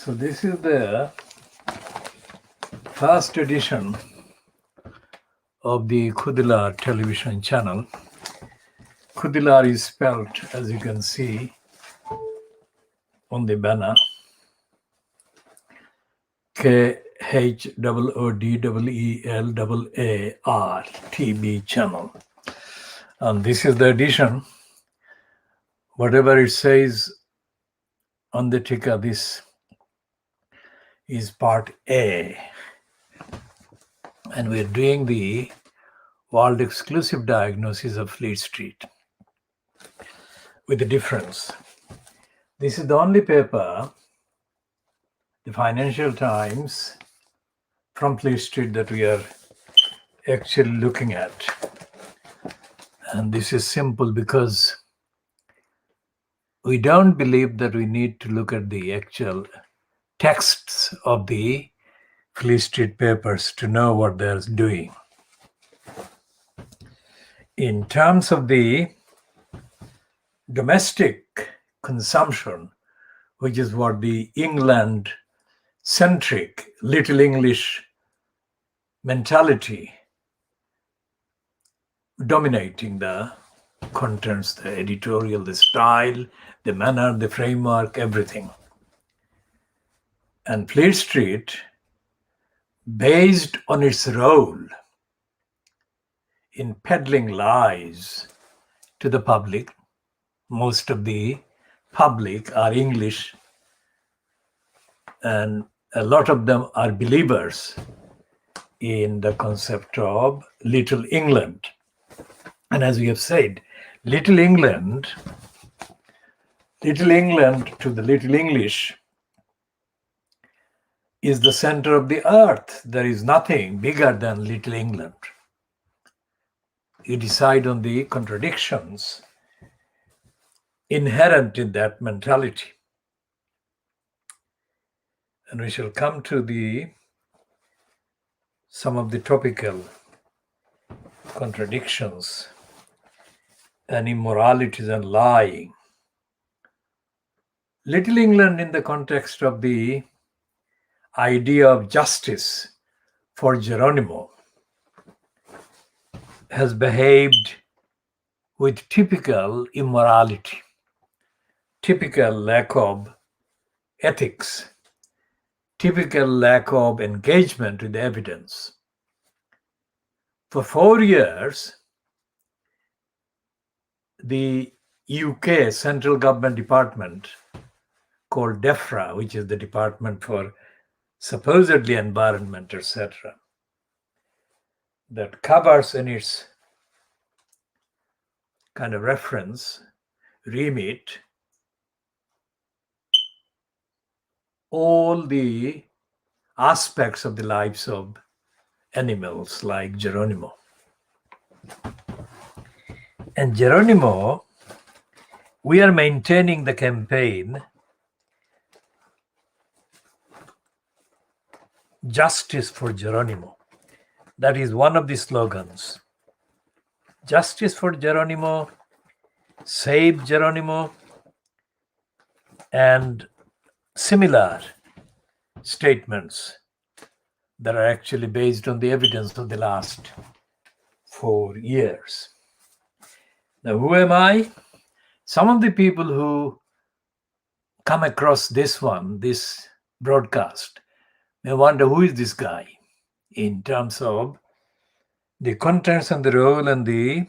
So this is the first edition of the Khoodeelaar television channel. Khoodeelaar is spelled, as you can see on the banner, Khoodeelaar TV channel. And this is the edition. Whatever it says on the ticker, this is part A. And we're doing the world exclusive diagnosis of Fleet Street with a difference. This is the only paper, the Financial Times from Fleet Street, that we are actually looking at. And this is simple because we don't believe that we need to look at the actual texts of the Fleet Street papers to know what they're doing. In terms of the domestic consumption, which is what the England-centric Little English mentality dominating the contents, the editorial, the style, the manner, the framework, everything. And Fleet Street, based on its role in peddling lies to the public, most of the public are English, and a lot of them are believers in the concept of Little England. And as we have said, Little England to the Little English is the center of the earth. There is nothing bigger than Little England. You decide on the contradictions inherent in that mentality. And we shall come to some of the topical contradictions and immoralities and lying. Little England, in the context of the idea of justice for Geronimo, has behaved with typical immorality, typical lack of ethics, typical lack of engagement with evidence. For 4 years, the UK central government department called DEFRA, which is the Department for supposedly environment, etc., that covers in its kind of reference, remit, all the aspects of the lives of animals like Geronimo. And Geronimo, we are maintaining the campaign Justice for Geronimo. That is one of the slogans. Justice for Geronimo, Save Geronimo, and similar statements that are actually based on the evidence of the last 4 years. Now, who am I? Some of the people who come across this broadcast, may wonder, who is this guy in terms of the contents and the role and the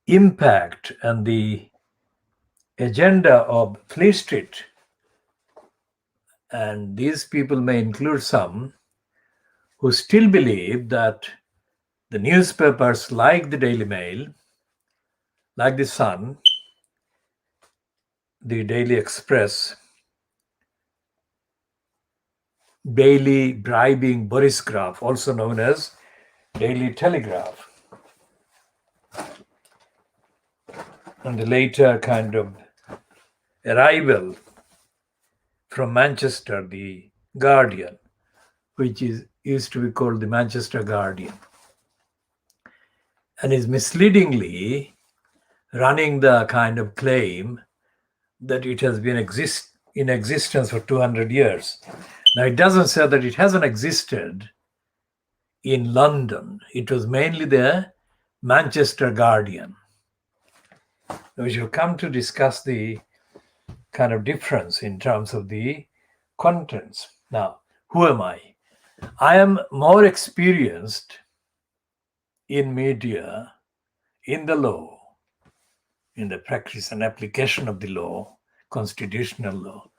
impact and the agenda of Fleet Street. And these people may include some who still believe that the newspapers like the Daily Mail, like the Sun, the Daily Express, daily bribing Boris Graph, also known as Daily Telegraph, and the later kind of arrival from Manchester, the Guardian, which used to be called the Manchester Guardian, and is misleadingly running the kind of claim that it has been in existence for 200 years. Now, it doesn't say that it hasn't existed in London. It was mainly the Manchester Guardian. We shall come to discuss the kind of difference in terms of the contents. Now, who am I? I am more experienced in media, in the law, in the practice and application of the law, constitutional law,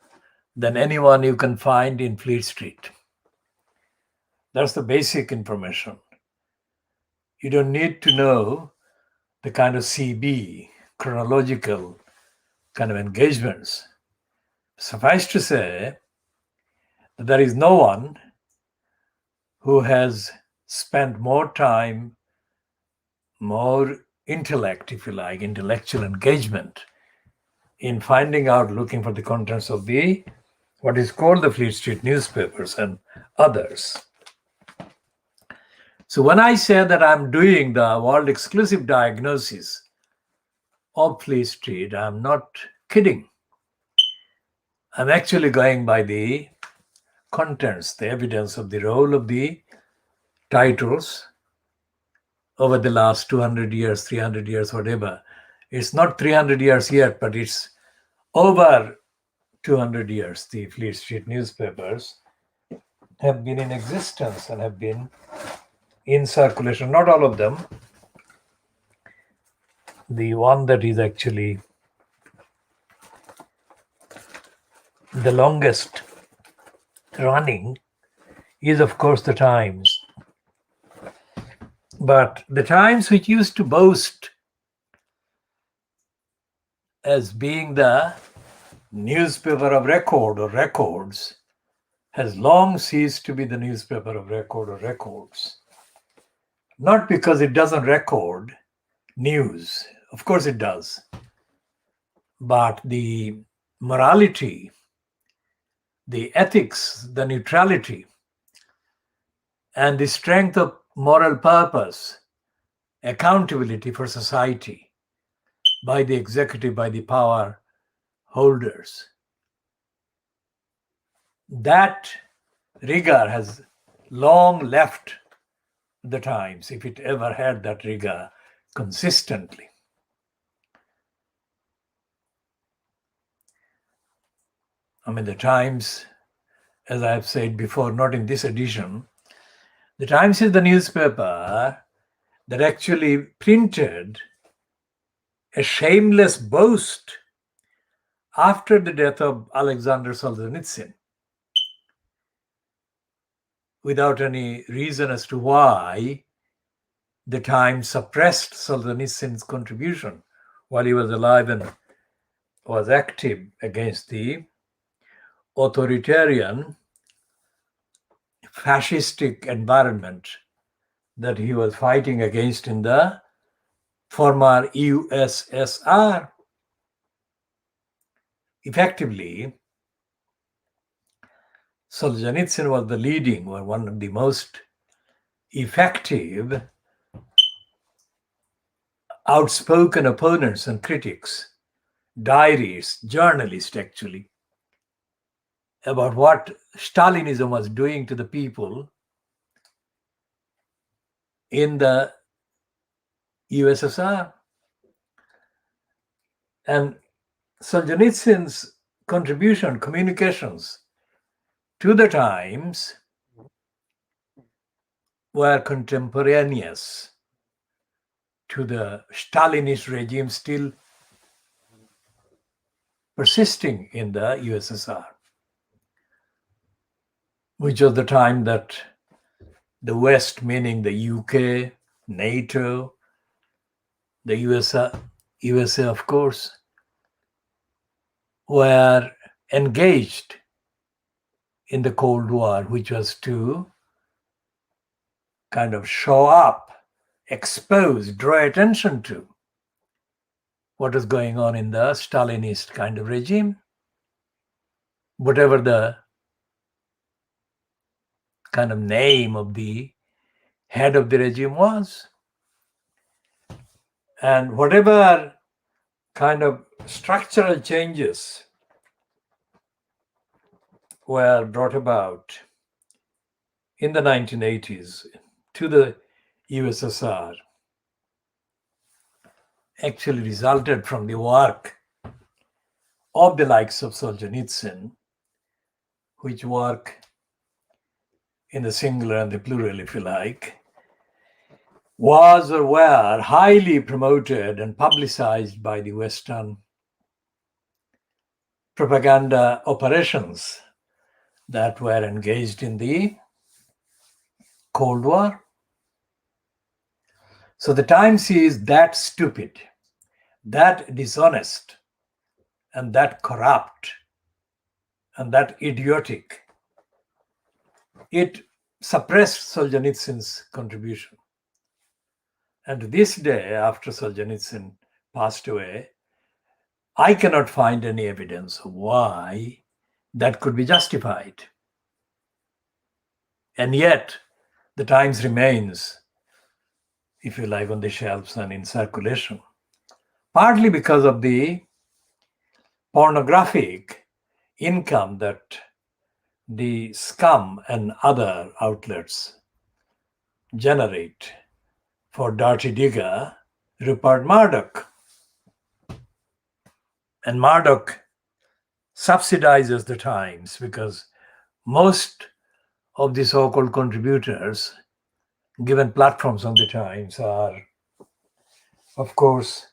than anyone you can find in Fleet Street. That's the basic information. You don't need to know the kind of CB, chronological kind of engagements. Suffice to say that there is no one who has spent more time, more intellect, if you like, intellectual engagement in finding out, looking for the contents of the what is called the Fleet Street newspapers and others. So when I say that I'm doing the world exclusive diagnosis of Fleet Street, I'm not kidding. I'm actually going by the contents, the evidence of the role of the titles over the last 200 years, 300 years, whatever. It's not 300 years yet, but it's over 200 years. The Fleet Street newspapers have been in existence and have been in circulation. Not all of them. The one that is actually the longest running is, of course, the Times. But the Times, which used to boast as being the newspaper of record or records, has long ceased to be the newspaper of record or records. Not because it doesn't record news, of course it does, but the morality, the ethics, the neutrality, and the strength of moral purpose, accountability for society by the executive, by the power holders. That rigor has long left the Times, if it ever had that rigor consistently. I mean, the Times, as I have said before, not in this edition, the Times is the newspaper that actually printed a shameless boast after the death of Alexander Solzhenitsyn, without any reason as to why the Times suppressed Solzhenitsyn's contribution while he was alive and was active against the authoritarian, fascistic environment that he was fighting against in the former USSR. Effectively, Solzhenitsyn was the leading, or one of the most effective, outspoken opponents and critics, diarists, journalists actually, about what Stalinism was doing to the people in the USSR. And Solzhenitsyn's contribution, communications to the Times were contemporaneous to the Stalinist regime still persisting in the USSR, which was the time that the West, meaning the UK, NATO, the USA, of course, were engaged in the Cold War, which was to kind of show up, expose, draw attention to what is going on in the Stalinist kind of regime, whatever the kind of name of the head of the regime was. And whatever kind of structural changes were brought about in the 1980s to the USSR actually resulted from the work of the likes of Solzhenitsyn, which work in the singular and the plural, if you like, was or were highly promoted and publicized by the Western propaganda operations that were engaged in the Cold War. So the Times is that stupid, that dishonest, and that corrupt, and that idiotic. It suppressed Solzhenitsyn's contribution. And to this day, after Solzhenitsyn passed away, I cannot find any evidence of why that could be justified. And yet, the Times remains, if you like, on the shelves and in circulation, partly because of the pornographic income that the scum and other outlets generate for dirty digger Rupert Murdoch. And Murdoch subsidizes the Times because most of the so-called contributors given platforms on the Times are, of course,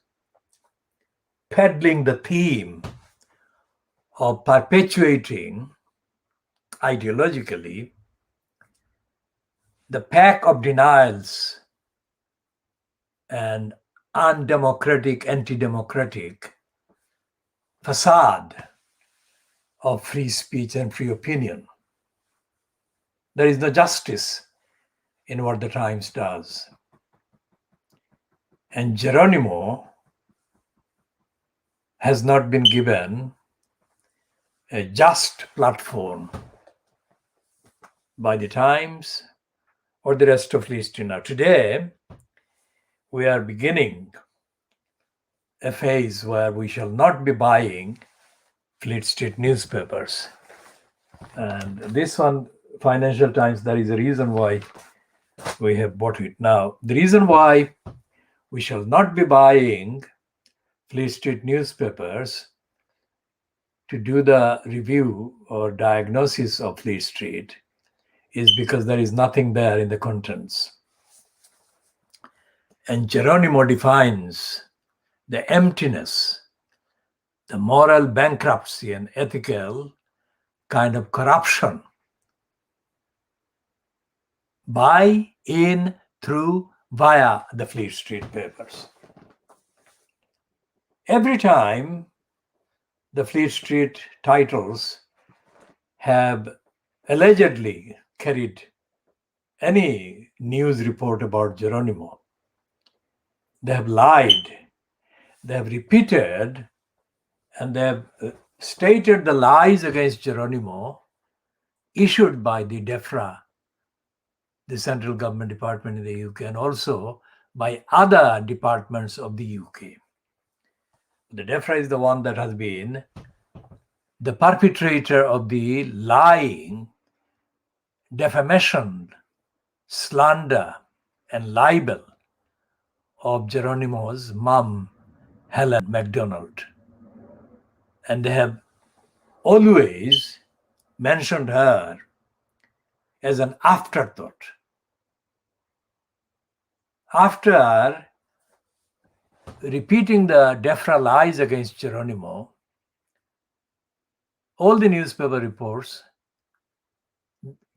peddling the theme of perpetuating ideologically the pack of denials and undemocratic, anti-democratic facade of free speech and free opinion. There is no justice in what the Times does. And Geronimo has not been given a just platform by the Times or the rest of history. Now, today, we are beginning a phase where we shall not be buying Fleet Street newspapers. And this one, Financial Times, there is a reason why we have bought it. Now, the reason why we shall not be buying Fleet Street newspapers to do the review or diagnosis of Fleet Street is because there is nothing there in the contents. And Geronimo defines the emptiness, the moral bankruptcy and ethical kind of corruption by, in, through, via the Fleet Street papers. Every time the Fleet Street titles have allegedly carried any news report about Geronimo, they have lied, they have repeated, and they have stated the lies against Geronimo issued by the DEFRA, the central government department in the UK, and also by other departments of the UK. The DEFRA is the one that has been the perpetrator of the lying, defamation, slander, and libel of Geronimo's mom, Helen MacDonald. And they have always mentioned her as an afterthought. After repeating the DEFRA lies against Geronimo, all the newspaper reports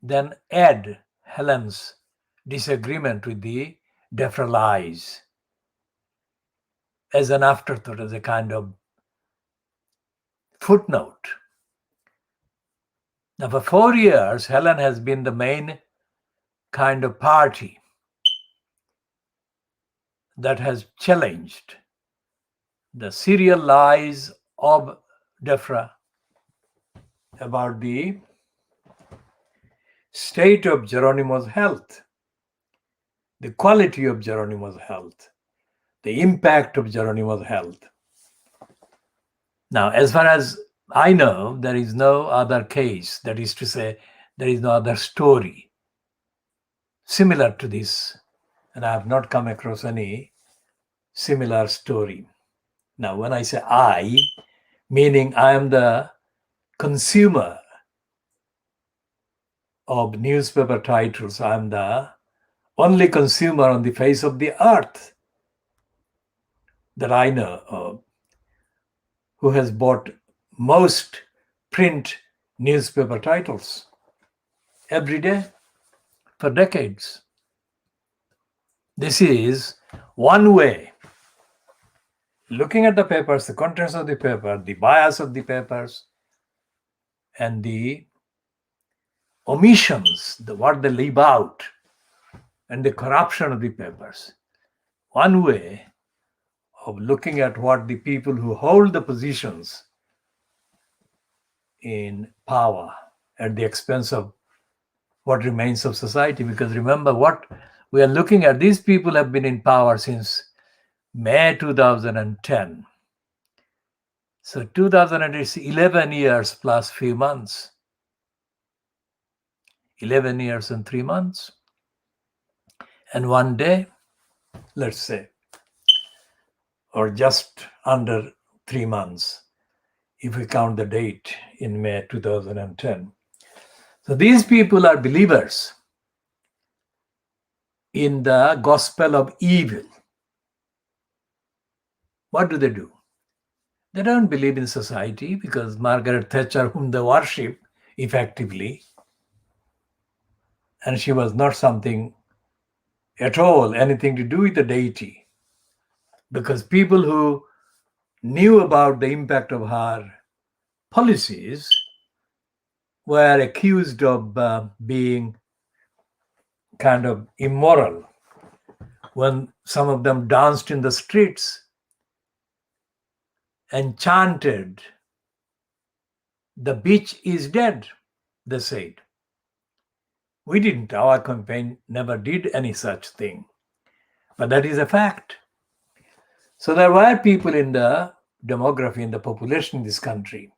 then add Helen's disagreement with the DEFRA lies as an afterthought, as a kind of footnote. Now, for 4 years, Helen has been the main kind of party that has challenged the serial lies of DEFRA about the state of Geronimo's health, the quality of Geronimo's health, the impact of Geronimo's health. Now, as far as I know there is no other case, that is to say, there is no other story similar to this, and I have not come across any similar story. Now, when I say I, meaning I am the consumer of newspaper titles, I am the only consumer on the face of the earth that I know of who has bought most print newspaper titles every day for decades. This is one way. Looking at the papers, the contents of the paper, the bias of the papers, and the omissions, what they leave out, and the corruption of the papers. One way of looking at what the people who hold the positions in power at the expense of what remains of society. Because remember, what we are looking at, these people have been in power since May 2010. So 2000 is 11 years plus few months. 11 years and 3 months. And one day, let's say, or just under 3 months, if we count the date in May 2010. So these people are believers in the gospel of evil. What do? They don't believe in society, because Margaret Thatcher, whom they worship effectively, and she was not something at all, anything to do with the deity, because people who knew about the impact of her policies were accused of being kind of immoral. When some of them danced in the streets and chanted, "The beach is dead," they said. We didn't. Our campaign never did any such thing. But that is a fact. So there were people in the demography, in the population in this country,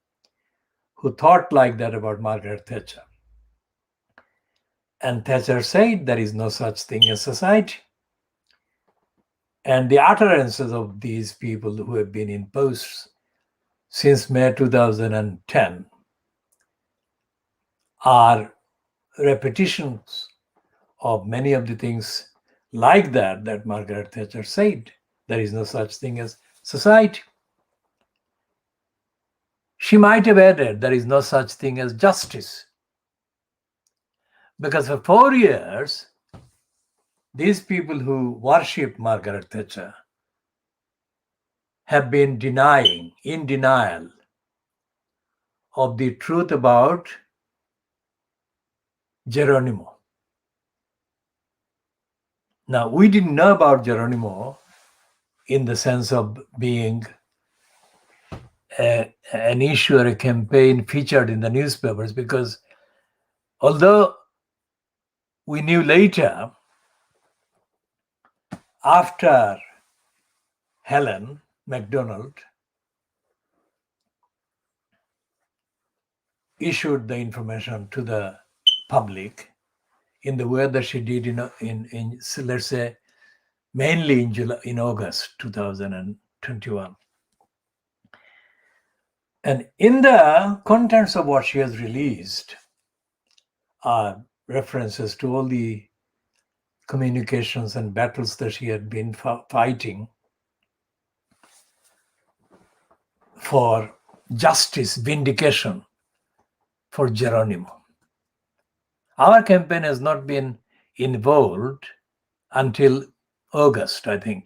who thought like that about Margaret Thatcher. And Thatcher said there is no such thing as society. And the utterances of these people who have been in posts since May 2010 are repetitions of many of the things like that Margaret Thatcher said. There is no such thing as society. She might have added, there is no such thing as justice. Because for 4 years, these people who worship Margaret Thatcher have been in denial of the truth about Geronimo. Now, we didn't know about Geronimo in the sense of being an issue or a campaign featured in the newspapers, because although we knew later, after Helen MacDonald issued the information to the public in the way that she did in let's say, mainly in August 2021. And in the contents of what she has released are references to all the communications and battles that she had been fighting for justice, vindication for Geronimo. Our campaign has not been involved until August, I think,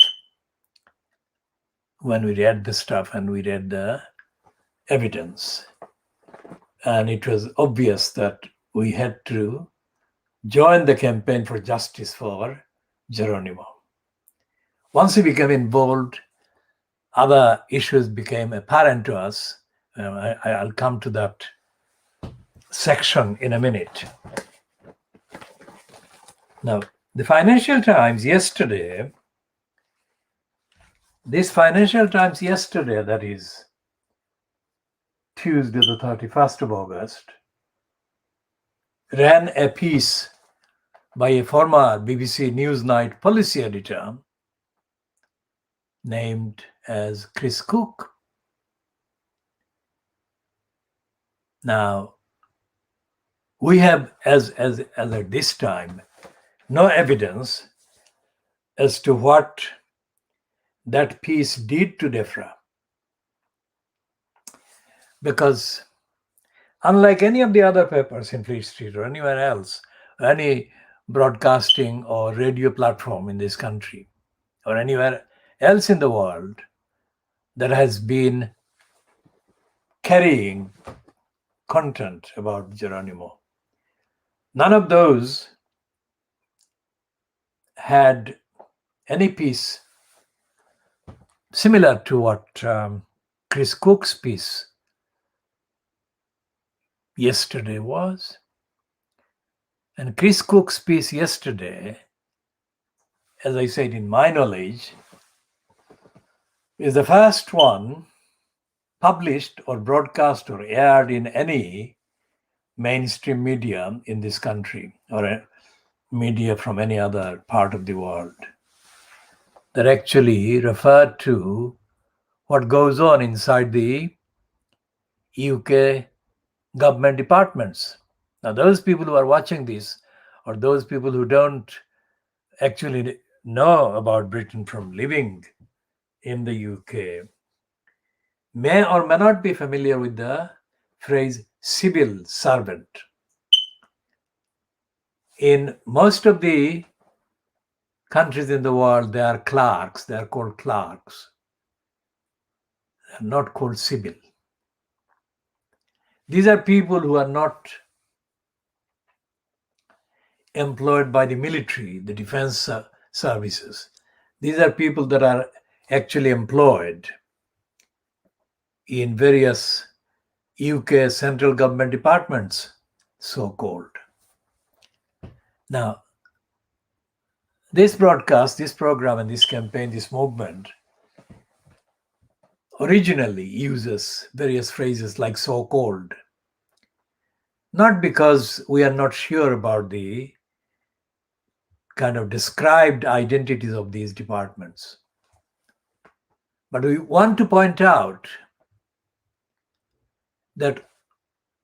when we read the stuff and we read the evidence. And it was obvious that we had to join the campaign for justice for Geronimo. Once we became involved, other issues became apparent to us. I'll come to that section in a minute. Now, the Financial Times yesterday, that is Tuesday, the 31st of August, ran a piece by a former BBC Newsnight policy editor named as Chris Cook. Now, we have, as at this time, no evidence as to what that piece did to DEFRA. Because unlike any of the other papers in Fleet Street or anywhere else, any broadcasting or radio platform in this country or anywhere else in the world that has been carrying content about Geronimo, none of those had any piece similar to what Chris Cook's piece yesterday was. And Chris Cook's piece yesterday, as I said, in my knowledge, is the first one published or broadcast or aired in any mainstream media in this country or a media from any other part of the world that actually referred to what goes on inside the UK government departments. Now, those people who are watching this, or those people who don't actually know about Britain from living in the UK, may or may not be familiar with the phrase civil servant. In most of the countries in the world, they are clerks, they are called clerks. They are not called civil. These are people who are not employed by the military, the defense services. These are people that are actually employed in various UK central government departments, so-called. Now, this broadcast, this program, and this campaign, this movement originally uses various phrases like so-called, not because we are not sure about the kind of described identities of these departments, but we want to point out that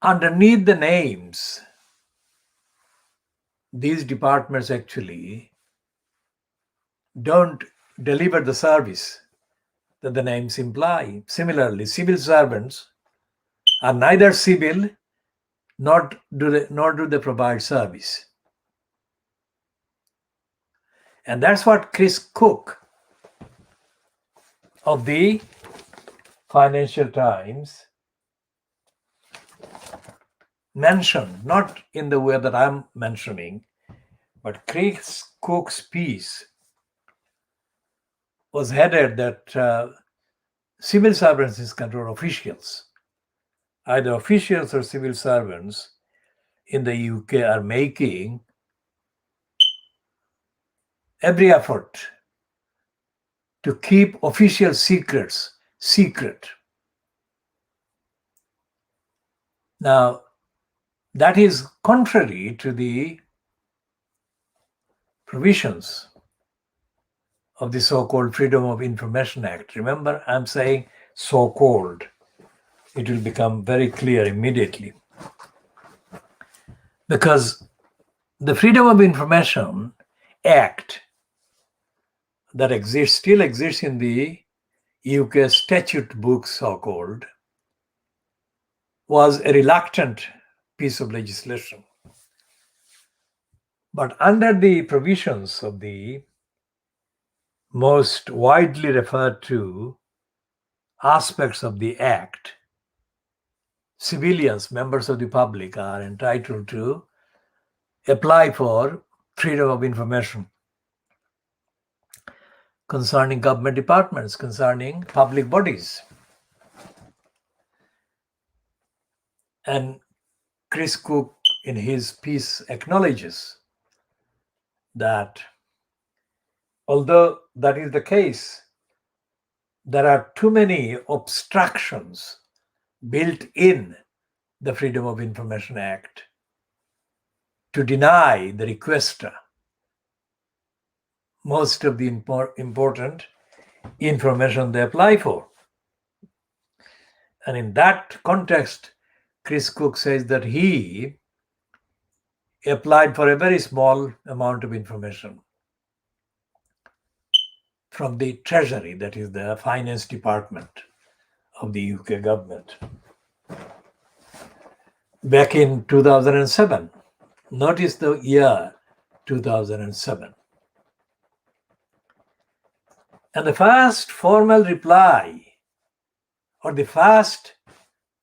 underneath the names, these departments actually don't deliver the service that the names imply. Similarly, civil servants are neither civil nor do they provide service. And that's what Chris Cook of the Financial Times mentioned, not in the way that I'm mentioning, but Chris Cook's piece was headed that civil servants is control officials. Either officials or civil servants in the UK are making every effort to keep official secrets secret. Now, that is contrary to the provisions of the so-called Freedom of Information Act. Remember, I'm saying so-called. It will become very clear immediately. Because the Freedom of Information Act that still exists in the UK statute book, so-called, was a reluctant piece of legislation. But under the provisions of the most widely referred to aspects of the Act, civilians, members of the public, are entitled to apply for freedom of information concerning government departments, concerning public bodies. And Chris Cook, in his piece, acknowledges that although that is the case, there are too many obstructions built in the Freedom of Information Act to deny the requester most of the important information they apply for. And in that context, Chris Cook says that he applied for a very small amount of information from the Treasury, that is the Finance Department of the UK government, back in 2007. Notice the year 2007. And the first formal reply, or the first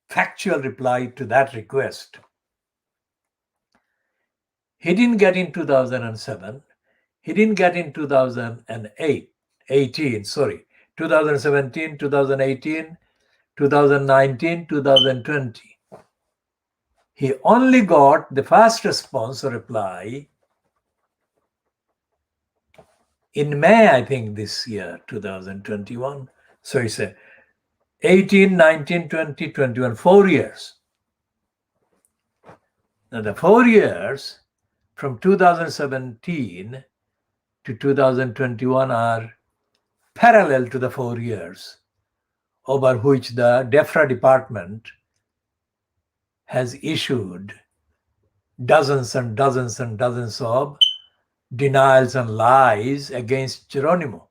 factual reply to that request, he didn't get in 2007. He didn't get in 2017, 2018, 2019, 2020. He only got the first response or reply in May, I think, this year, 2021. So it's 18, 19, 20, 21, 4 years. Now the 4 years from 2017 to 2021 are parallel to the 4 years over which the DEFRA department has issued dozens and dozens and dozens of denials and lies against Geronimo.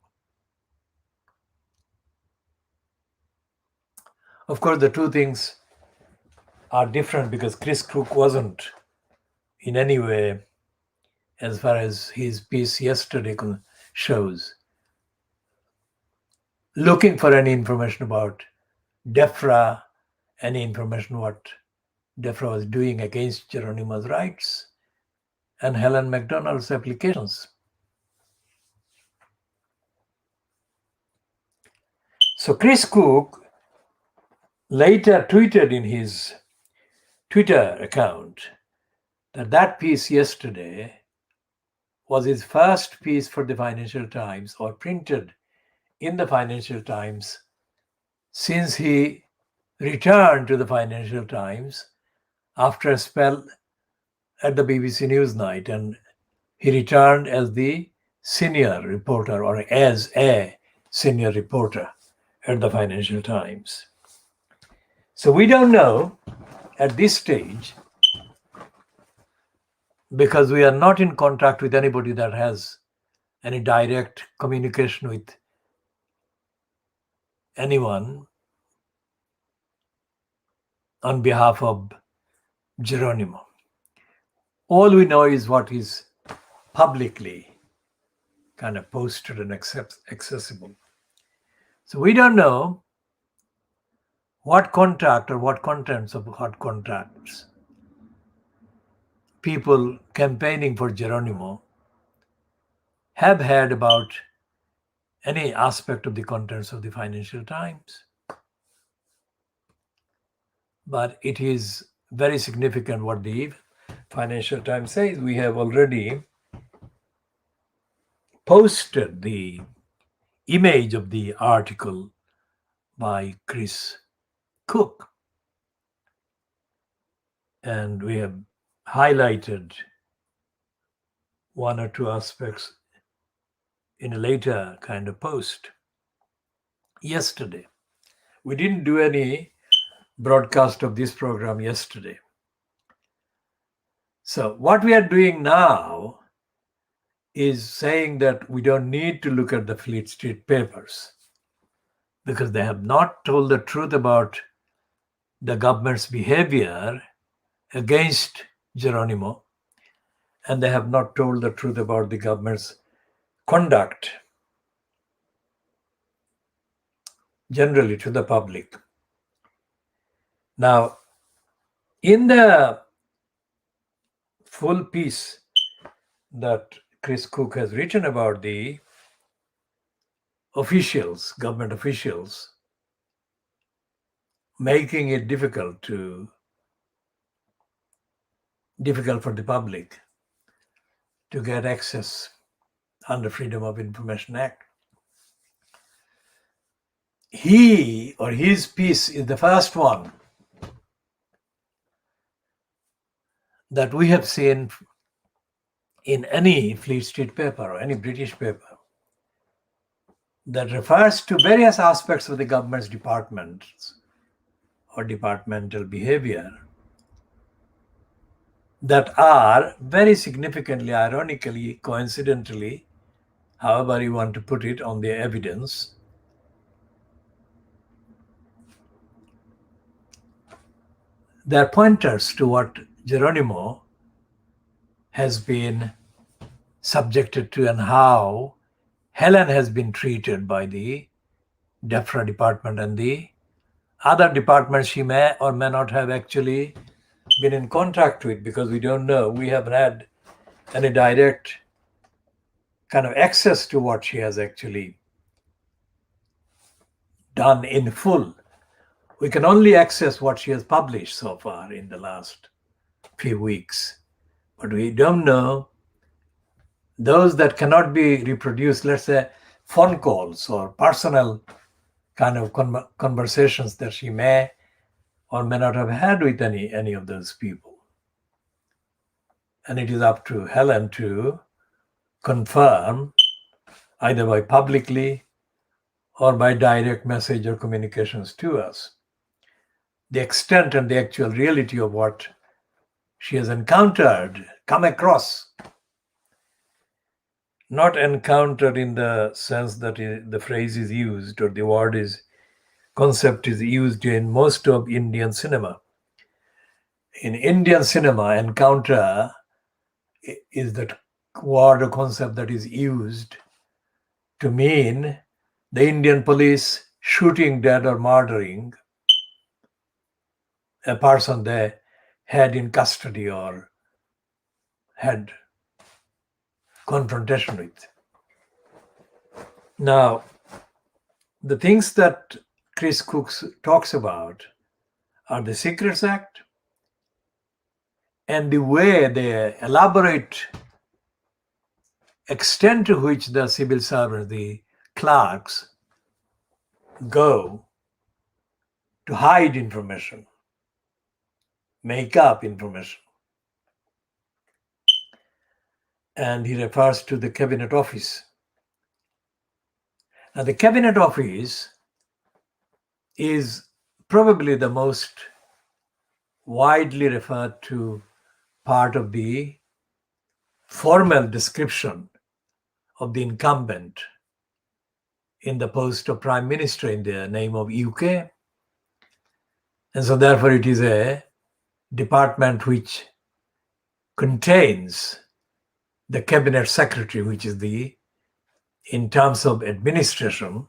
Of course, the two things are different because Chris Cook wasn't in any way, as far as his piece yesterday shows, looking for any information about DEFRA, any information what DEFRA was doing against Geronimo's rights and Helen MacDonald's applications. So Chris Cook later tweeted in his Twitter account that that piece yesterday was his first piece for the Financial Times, or printed in the Financial Times, since he returned to the Financial Times after a spell at the BBC Newsnight, and he returned as the senior reporter, or as a senior reporter at the Financial Times. So we don't know at this stage, because we are not in contact with anybody that has any direct communication with anyone on behalf of Geronimo. All we know is what is publicly kind of posted and accessible. So we don't know what contact or what contents of what contracts people campaigning for Geronimo have had about any aspect of the contents of the Financial Times. But it is very significant what the Financial Times says. We have already posted the image of the article by Chris Cook, and we have highlighted one or two aspects in a later kind of post yesterday. We didn't do any broadcast of this program yesterday. So what we are doing now is saying that we don't need to look at the Fleet Street papers because they have not told the truth about the government's behavior against Geronimo, and they have not told the truth about the government's conduct generally to the public. Now, in the full piece that Chris Cook has written about the officials, government officials, making it difficult for the public to get access under Freedom of Information Act. He or his piece is the first one that we have seen in any Fleet Street paper or any British paper that refers to various aspects of the government's departments or departmental behavior that are very significantly, ironically, coincidentally, however you want to put it, on the evidence, they're pointers to what Geronimo has been subjected to and how Helen has been treated by the DEFRA department and the other departments she may or may not have actually been in contact with, because we don't know. We haven't had any direct kind of access to what she has actually done in full. We can only access what she has published so far in the last few weeks. But we don't know those that cannot be reproduced, let's say phone calls or personal kind of conversations that she may or may not have had with any of those people. And it is up to Helen to confirm, either by publicly or by direct message or communications to us, the extent and the actual reality of what she has encountered, come across. Not encountered in the sense that the phrase is used or the word is, concept is used in most of Indian cinema. In Indian cinema, encounter is that word or concept that is used to mean the Indian police shooting dead or murdering a person they had in custody or had confrontation with. Now, the things that Chris Cook talks about are the Secrets Act and the way the elaborate extent to which the civil servants, the clerks, go to hide information, make up information. And he refers to the Cabinet Office. Now, the Cabinet Office is probably the most widely referred to part of the formal description of the incumbent in the post of Prime Minister in the name of UK. And so therefore it is a department which contains the Cabinet Secretary, which is the, in terms of administration,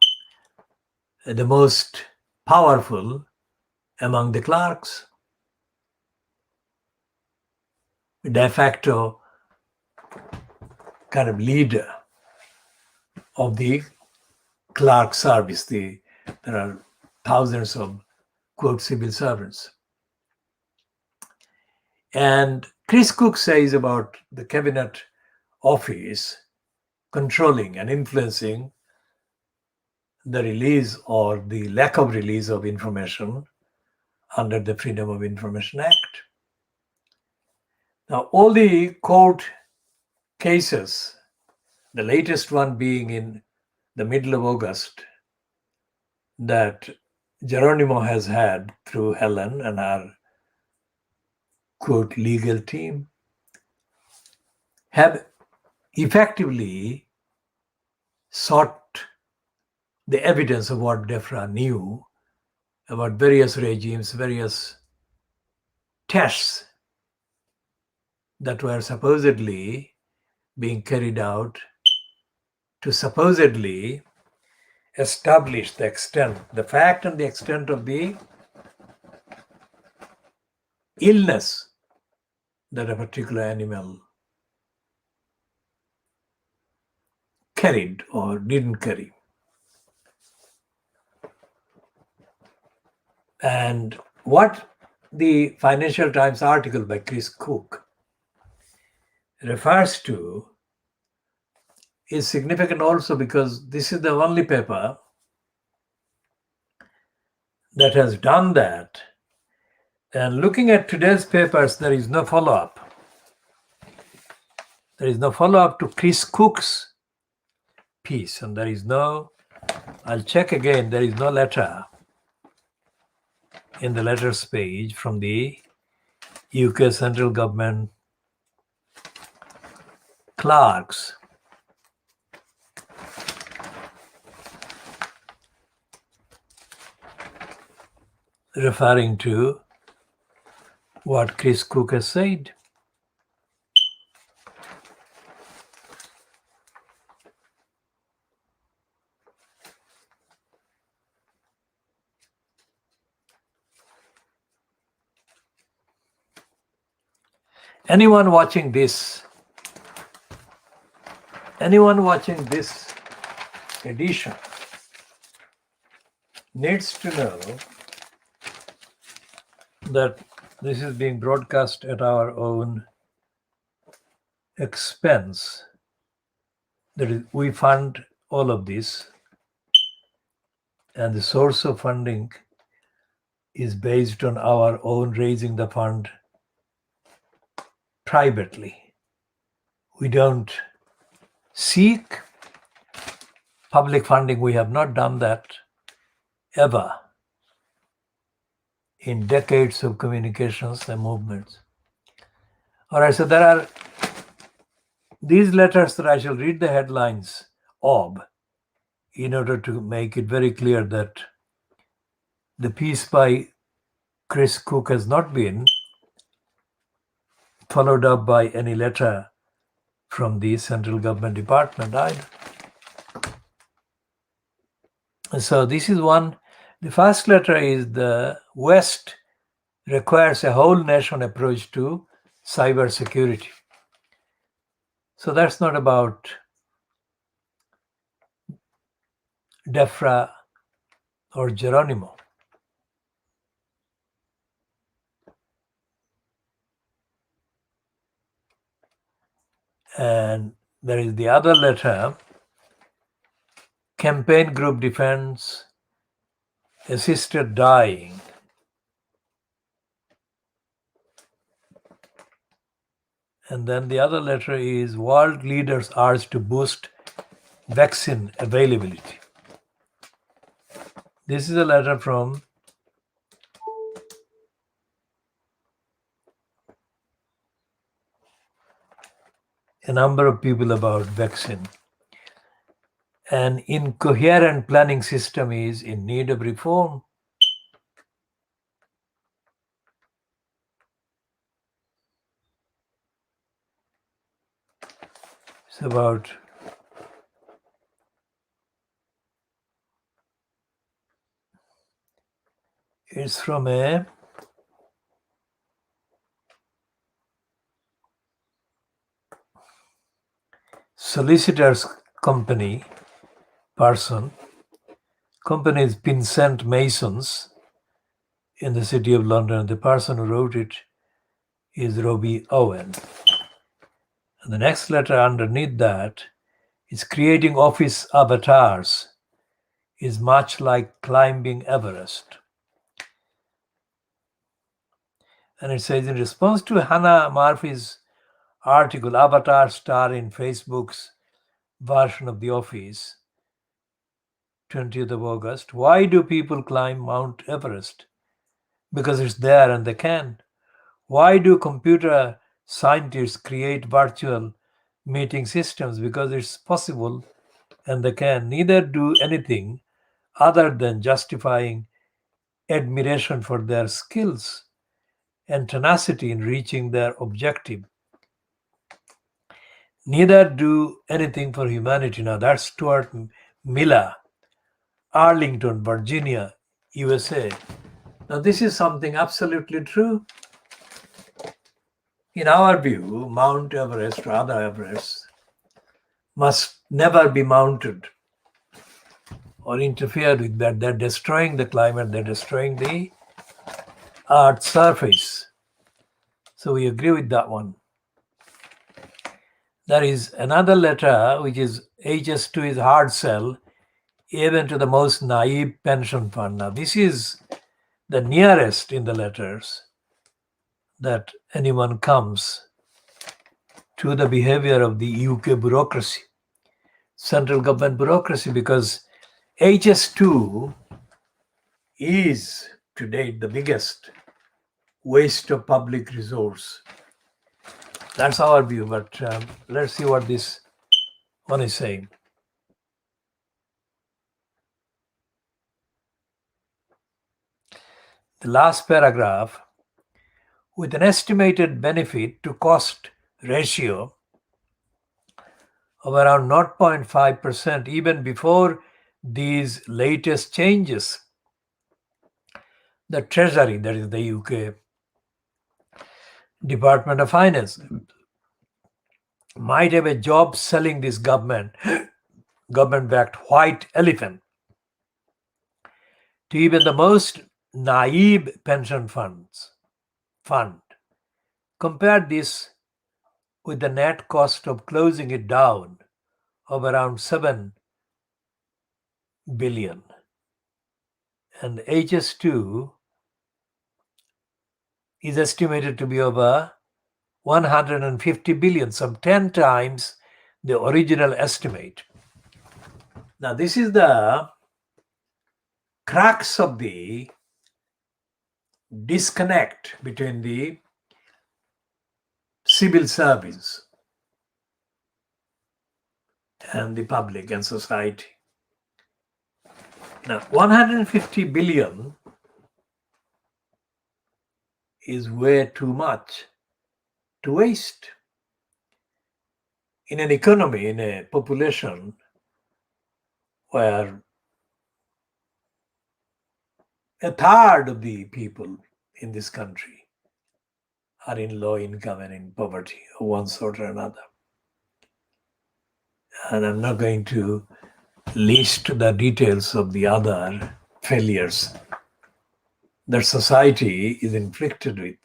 the most powerful among the clerks. De facto kind of leader of the clerk service. There are thousands of, quote, civil servants. And Chris Cook says about the Cabinet Office controlling and influencing the release or the lack of release of information under the Freedom of Information Act. Now, all the court cases, the latest one being in the middle of August, that Geronimo has had through Helen and her, quote, legal team, have effectively sought the evidence of what DEFRA knew about various regimes, various tests that were supposedly being carried out to supposedly establish the extent, the fact and the extent of the illness that a particular animal carried or didn't carry. And what the Financial Times article by Chris Cook refers to is significant also because this is the only paper that has done that. And looking at today's papers, there is no follow-up. There is no follow-up to Chris Cook's piece, and there is no, I'll check again, there is no letter in the letters page from the UK central government clerks referring to what Chris Cook has said. Anyone watching this edition needs to know that this is being broadcast at our own expense. That is, we fund all of this, and the source of funding is based on our own raising the fund privately. We don't seek public funding. We have not done that ever in decades of communications and movements. All right, so there are these letters that I shall read the headlines of in order to make it very clear that the piece by Chris Cook has not been followed up by any letter from the central government department either. So this is one. The first letter is the West requires a whole nation approach to cyber security. So that's not about Defra or Geronimo. And there is the other letter, Campaign Group Defense Assisted Dying. And then the other letter is World Leaders Urge to Boost Vaccine Availability. This is a letter from a number of people about vaccine. An incoherent planning system is in need of reform. It's about it's from a solicitor's company person. Company is Pinsent Masons in the city of London. The person who wrote it is Robbie Owen. And the next letter underneath that is creating office avatars is much like climbing Everest. And it says, in response to Hannah Murphy's article, Avatar Star in Facebook's version of The Office, 20th of August, why do people climb Mount Everest? Because it's there and they can. Why do computer scientists create virtual meeting systems? Because it's possible and they can. Neither do anything other than justifying admiration for their skills and tenacity in reaching their objective. Neither do anything for humanity. Now that's Stuart Miller, Arlington, Virginia, USA. Now this is something absolutely true. In our view, Mount Everest or other Everests must never be mounted or interfered with. That they're destroying the climate, they're destroying the Earth's surface. So we agree with that one. There is another letter which is HS2 is hard sell even to the most naive pension fund. Now this is the nearest in the letters that anyone comes to the behavior of the UK bureaucracy, central government bureaucracy, because HS2 is to date the biggest waste of public resource. That's our view, but let's see what this one is saying. The last paragraph, with an estimated benefit to cost ratio of around 0.5% even before these latest changes, the Treasury, that is the UK Department of Finance, might have a job selling this government-backed white elephant to even the most naive pension fund. Compare this with the net cost of closing it down of around 7 billion. And HS2 is estimated to be over 150 billion, some 10 times the original estimate. Now, this is the crux of the disconnect between the civil service and the public and society. Now, 150 billion is way too much to waste. In an economy, in a population where a third of the people in this country are in low income and in poverty of one sort or another. And I'm not going to list the details of the other failures that society is inflicted with.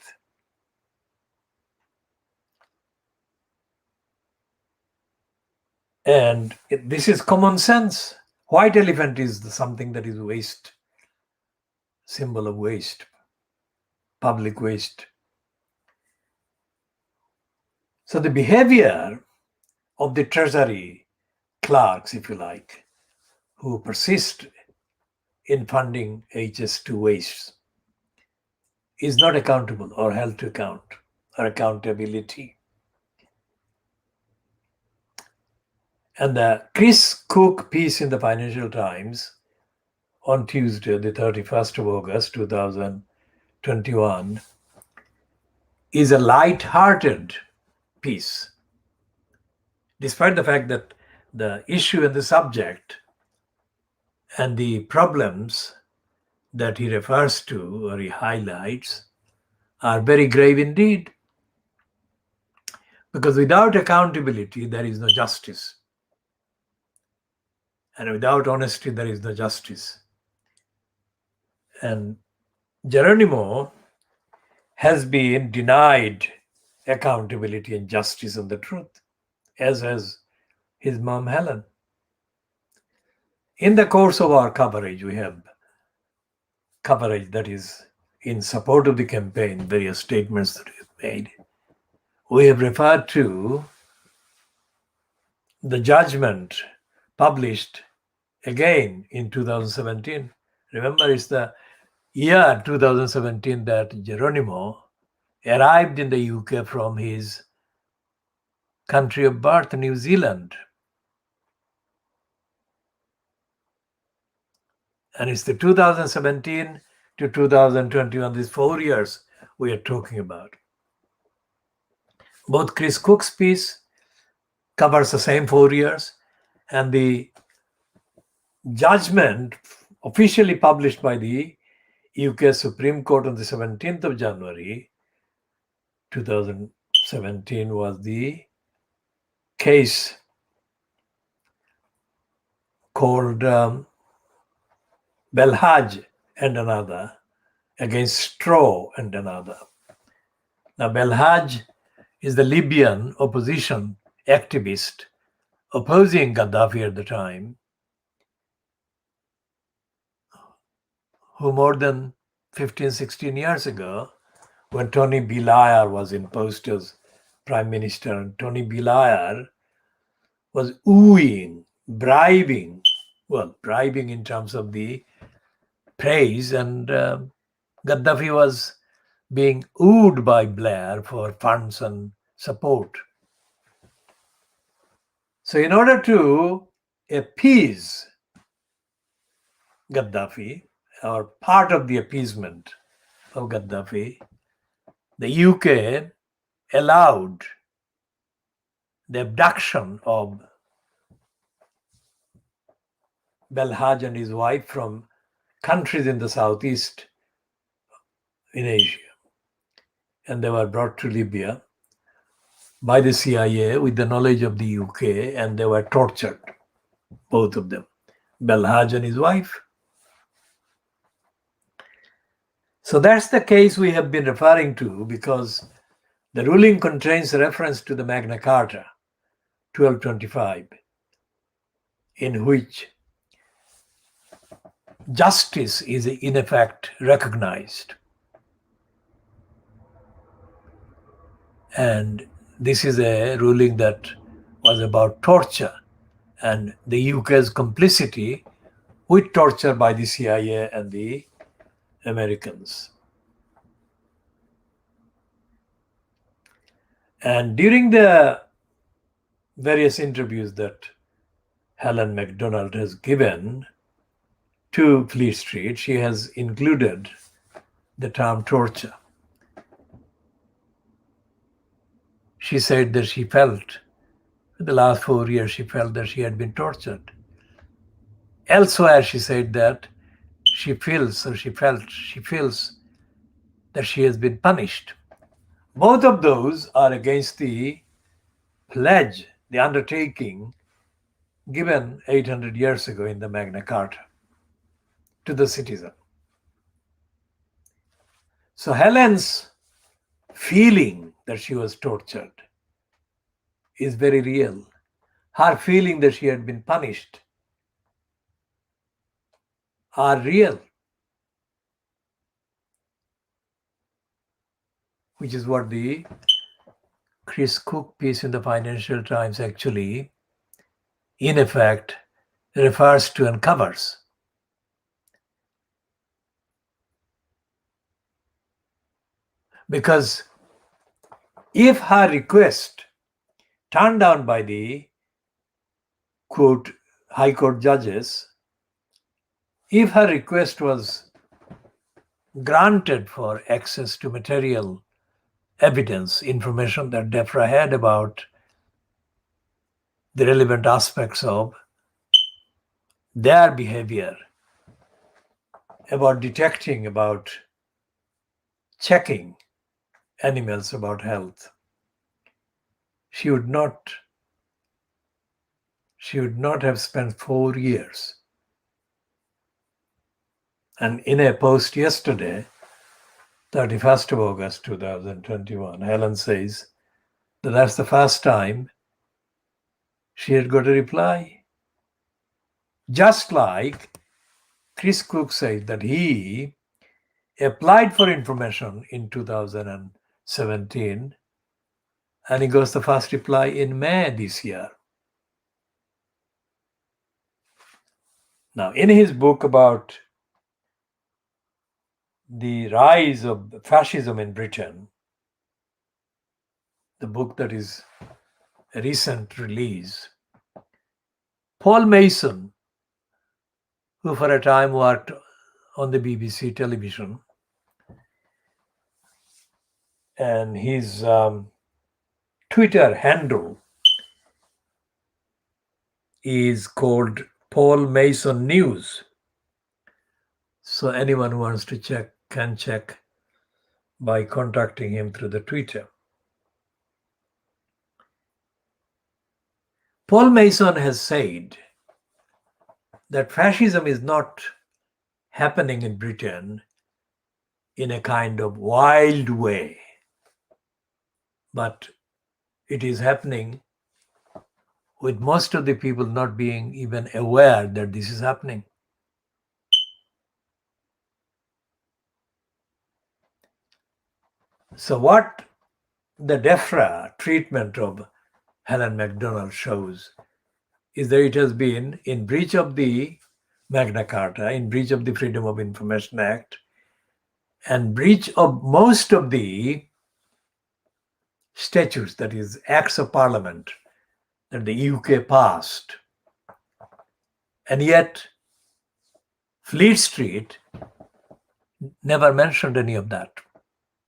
And this is common sense. White elephant is something that is waste, symbol of waste, public waste. So the behavior of the treasury clerks, if you like, who persist in funding HS2 wastes is not accountable or held to account or accountability. And the Chris Cook piece in the Financial Times on Tuesday, the 31st of August, 2021, is a light-hearted piece, despite the fact that the issue and the subject and the problems that he refers to or he highlights are very grave indeed. Because without accountability, there is no justice. And without honesty, there is no justice. And Geronimo has been denied accountability and justice and the truth, as has his mom, Helen. In the course of our coverage, we have coverage that is in support of the campaign, various statements that we have made. We have referred to the judgment published again in 2017. Remember, it's the year 2017 that Geronimo arrived in the UK from his country of birth, New Zealand. And it's the 2017 to 2021, these 4 years we are talking about. Both Chris Cook's piece covers the same 4 years, and the judgment officially published by the UK Supreme Court on the 17th of January 2017 was the case called Belhaj and another against Straw and another. Now, Belhaj is the Libyan opposition activist opposing Gaddafi at the time, who more than 15, 16 years ago, when Tony Blair was imposed as Prime Minister Tony Blair was wooing, bribing in terms of the praise, and Gaddafi was being wooed by Blair for funds and support. So in order to appease Gaddafi, or part of the appeasement of Gaddafi, the UK allowed the abduction of Belhaj and his wife from countries in the southeast in Asia. And they were brought to Libya by the CIA with the knowledge of the UK, and they were tortured, both of them, Belhaj and his wife. So that's the case we have been referring to, because the ruling contains a reference to the Magna Carta, 1225, in which justice is in effect recognized. And this is a ruling that was about torture and the UK's complicity with torture by the CIA and the Americans. And during the various interviews that Helen MacDonald has given to Fleet Street, she has included the term torture. She said that she felt, in the last 4 years, she felt that she had been tortured. Elsewhere, she said that she feels that she has been punished. Both of those are against the pledge, the undertaking given 800 years ago in the Magna Carta to the citizen. So Helen's feeling that she was tortured is very real. Her feeling that she had been punished are real, which is what the Chris Cook piece in the Financial Times actually, in effect, refers to and covers. Because if her request, turned down by the quote High Court judges, if her request was granted for access to material evidence, information that DEFRA had about the relevant aspects of their behavior, about detecting, about checking animals about health, she would not have spent 4 years. And in a post yesterday, 31st of August 2021, Helen says that that's the first time she had got a reply. Just like Chris Cook said that he applied for information in 2017 and he got the first reply in May this year. Now, in his book about the rise of fascism in Britain, the book that is a recent release, Paul Mason, who for a time worked on the BBC television, and his Twitter handle is called Paul Mason News. So anyone who wants to check can check by contacting him through the Twitter. Paul Mason has said that fascism is not happening in Britain in a kind of wild way, but it is happening with most of the people not being even aware that this is happening. So what the DEFRA treatment of Helen MacDonald shows is that it has been in breach of the Magna Carta, in breach of the Freedom of Information Act, and breach of most of the statutes, that is, acts of parliament that the UK passed. And yet, Fleet Street never mentioned any of that.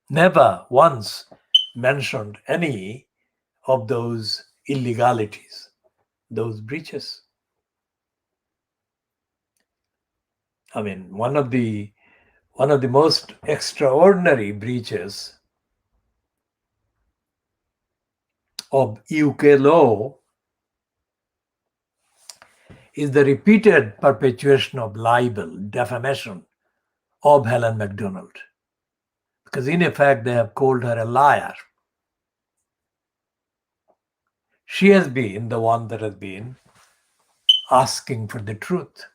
Never once mentioned any of those illegalities, those breaches. I mean, one of the most extraordinary breaches of UK law is the repeated perpetuation of libel, defamation of Helen MacDonald. Because in effect, they have called her a liar. She has been the one that has been asking for the truth.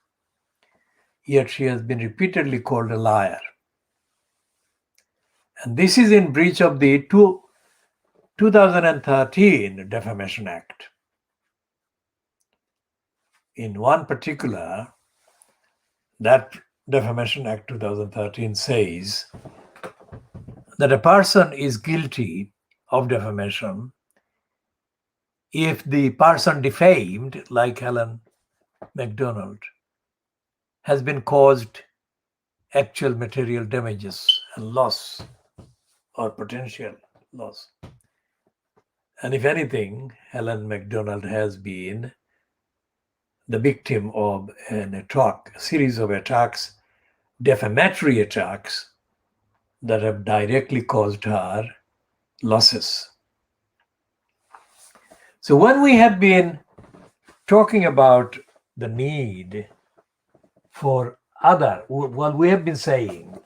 Yet she has been repeatedly called a liar. And this is in breach of the 2013 Defamation Act. In one particular, that Defamation Act 2013 says that a person is guilty of defamation if the person defamed, like Helen MacDonald, has been caused actual material damages and loss or potential loss. And if anything, Helen MacDonald has been the victim of an attack, a series of attacks, defamatory attacks that have directly caused her losses. So when we have been talking about the need for we have been saying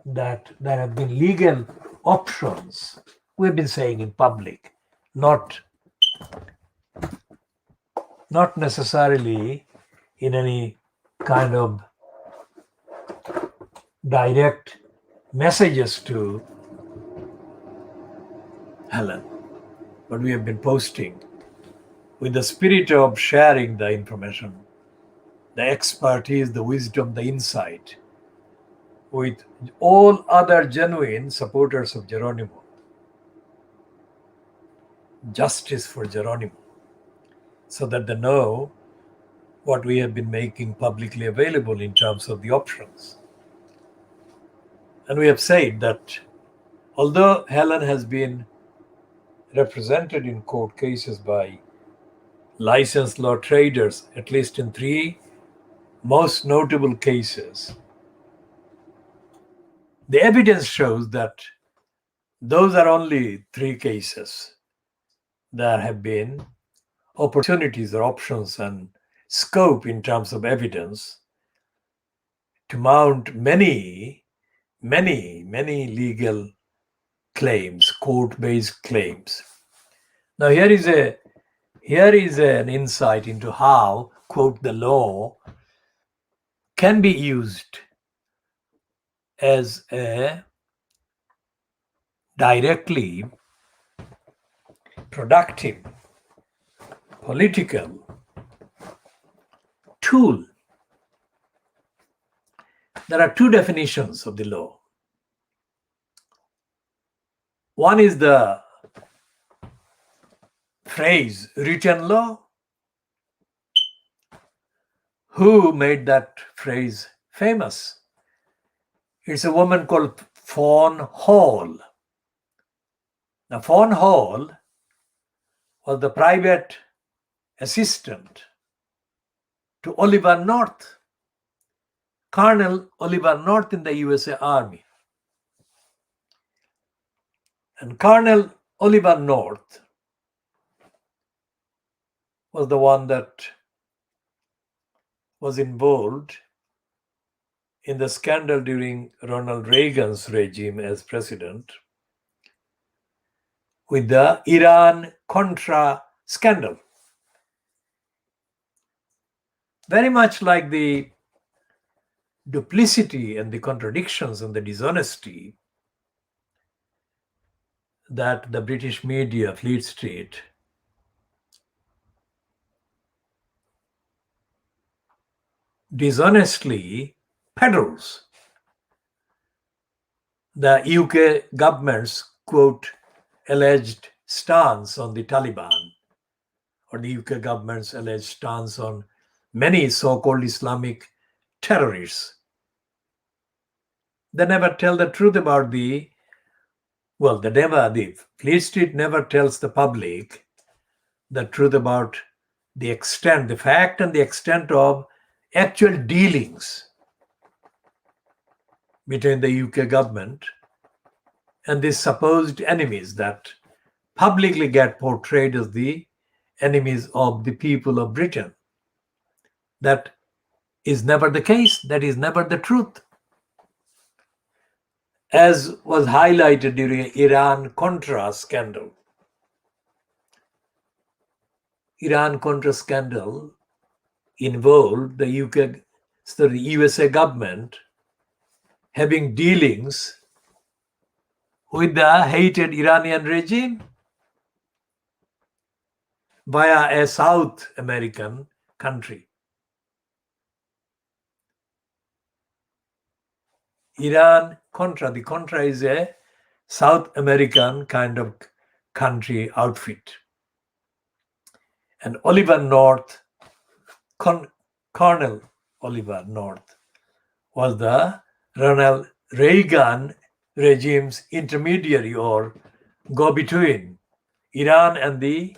that there have been legal options. We've been saying in public, not necessarily in any kind of direct messages to Helen, but we have been posting with the spirit of sharing the information, the expertise, the wisdom, the insight with all other genuine supporters of Geronimo. Justice for Geronimo, so that they know what we have been making publicly available in terms of the options. And we have said that although Helen has been represented in court cases by licensed law traders, at least in 3 most notable cases, the evidence shows that those are only 3 cases. There have been opportunities or options and scope in terms of evidence to mount many legal claims, court-based claims. Now here is an insight into how, quote, the law can be used as a directly productive political tool. There are 2 definitions of the law. One is the phrase written law. Who made that phrase famous? It's a woman called Fawn Hall. Now, Fawn Hall was the private assistant to Oliver North, Colonel Oliver North in the USA Army. And Colonel Oliver North was the one that was involved in the scandal during Ronald Reagan's regime as president with the Iran-Contra scandal. Very much like the duplicity and the contradictions and the dishonesty that the British media, Fleet Street, dishonestly peddles the UK government's, quote, alleged stance on the Taliban, or the UK government's alleged stance on many so-called Islamic terrorists. They never tell the truth about the Fleet Street never tells the public the truth about the extent, the fact and the extent of actual dealings between the UK government and these supposed enemies that publicly get portrayed as the enemies of the people of Britain. That is never the case. That is never the truth. As was highlighted during Iran-Contra scandal. Iran-Contra scandal involved the USA government having dealings with the hated Iranian regime via a South American country. Iran-Contra, the Contra is a South American kind of country outfit. And Oliver North, Colonel Oliver North, was the Ronald Reagan regime's intermediary or go-between Iran and the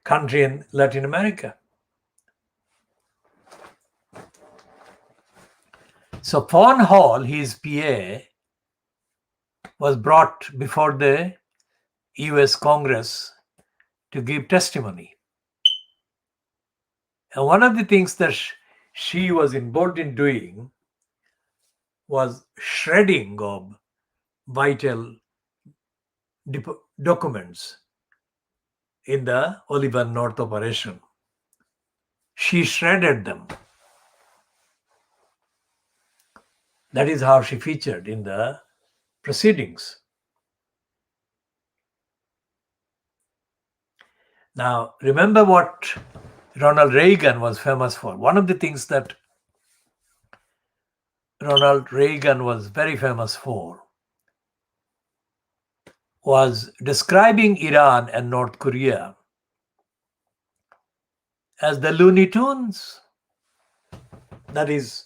country in Latin America. So Fawn Hall, his PA, was brought before the US Congress to give testimony. And one of the things that she was involved in doing was shredding of vital documents in the Oliver North operation. She shredded them. That is how she featured in the proceedings. Now, remember what Ronald Reagan was famous for. One of the things that Ronald Reagan was very famous for was describing Iran and North Korea as the Looney Tunes. That is,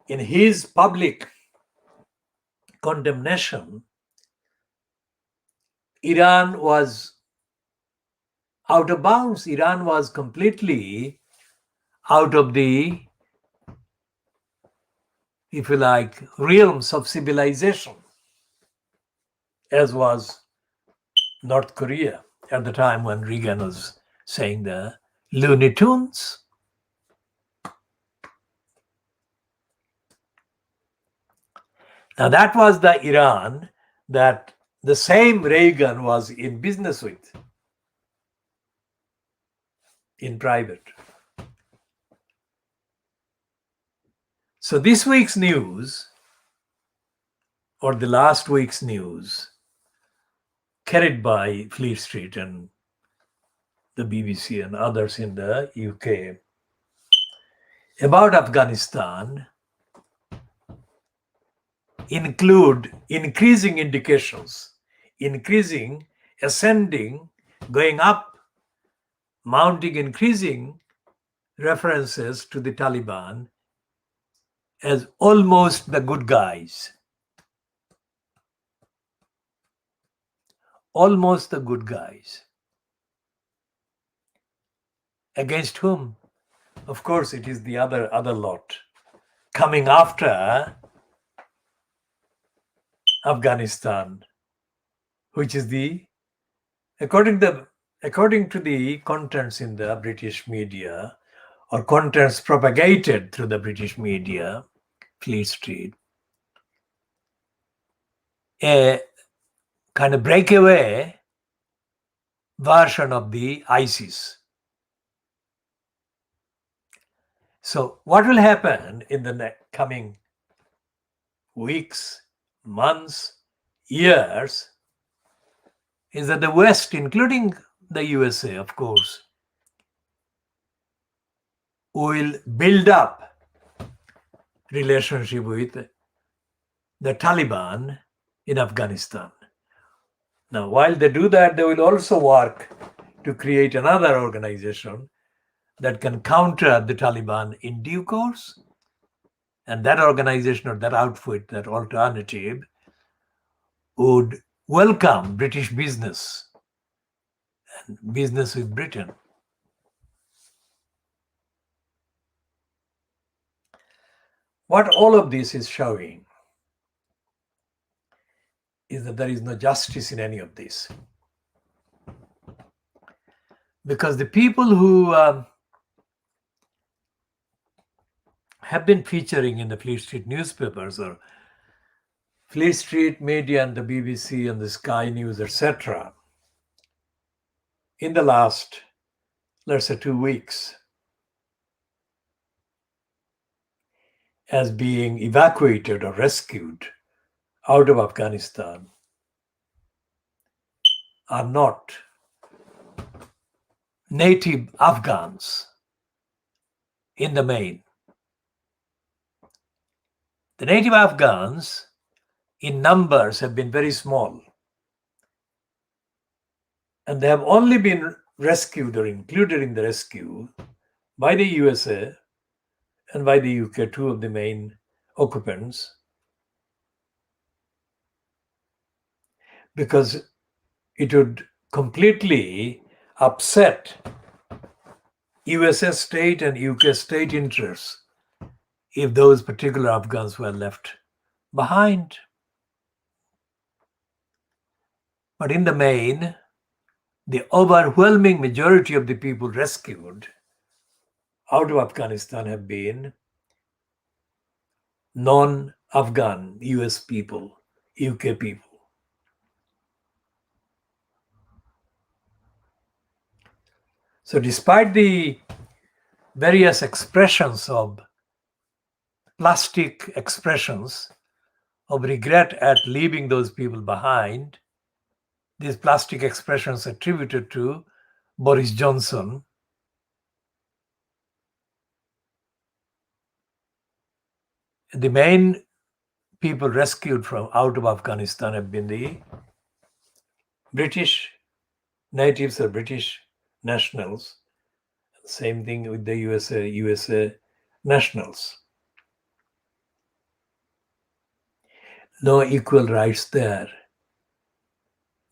in his public condemnation, Iran was out of bounds. Iran was completely out of the, if you like, realms of civilization, as was North Korea at the time when Reagan was saying the Looney Tunes. Now that was the Iran that the same Reagan was in business with in private. So this week's news, or the last week's news, carried by Fleet Street and the BBC and others in the UK, about Afghanistan include increasing indications, increasing, ascending, going up, mounting, increasing references to the Taliban as almost the good guys. Almost the good guys. Against whom? Of course, it is the other lot coming after Afghanistan, which is the, according to the contents in the British media, or contents propagated through the British media, Fleet Street, a kind of breakaway version of the ISIS. So what will happen in the coming weeks, months, years is that the West, including the USA, of course, will build up relationship with the Taliban in Afghanistan. Now, while they do that, they will also work to create another organization that can counter the Taliban in due course. And that organization or that outfit, that alternative, would welcome British business and business with Britain. What all of this is showing is that there is no justice in any of this. Because the people who have been featuring in the Fleet Street newspapers or Fleet Street media and the BBC and the Sky News, etc., in the last, let's say, 2 weeks, as being evacuated or rescued out of Afghanistan are not native Afghans in the main. The native Afghans in numbers have been very small, and they have only been rescued or included in the rescue by the USA and by the UK, two of the main occupants, because it would completely upset USA state and UK state interests if those particular Afghans were left behind. But in the main, the overwhelming majority of the people rescued out of Afghanistan have been non-Afghan US people, UK people. So despite the various expressions of plastic expressions of regret at leaving those people behind, these plastic expressions attributed to Boris Johnson, the main people rescued from out of Afghanistan have been the British natives or British nationals. Same thing with the USA nationals. No equal rights there.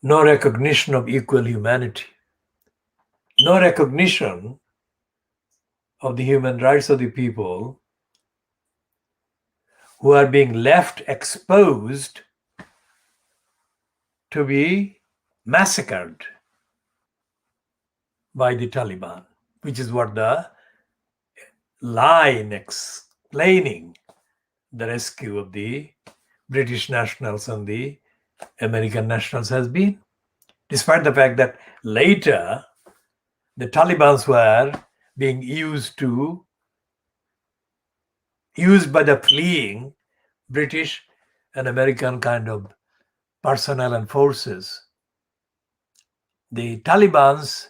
No recognition of equal humanity. No recognition of the human rights of the people who are being left exposed to be massacred by the Taliban, which is what the line explaining the rescue of the British nationals and the American nationals has been. Despite the fact that later the Talibans were being used by the fleeing British and American kind of personnel and forces. The Talibans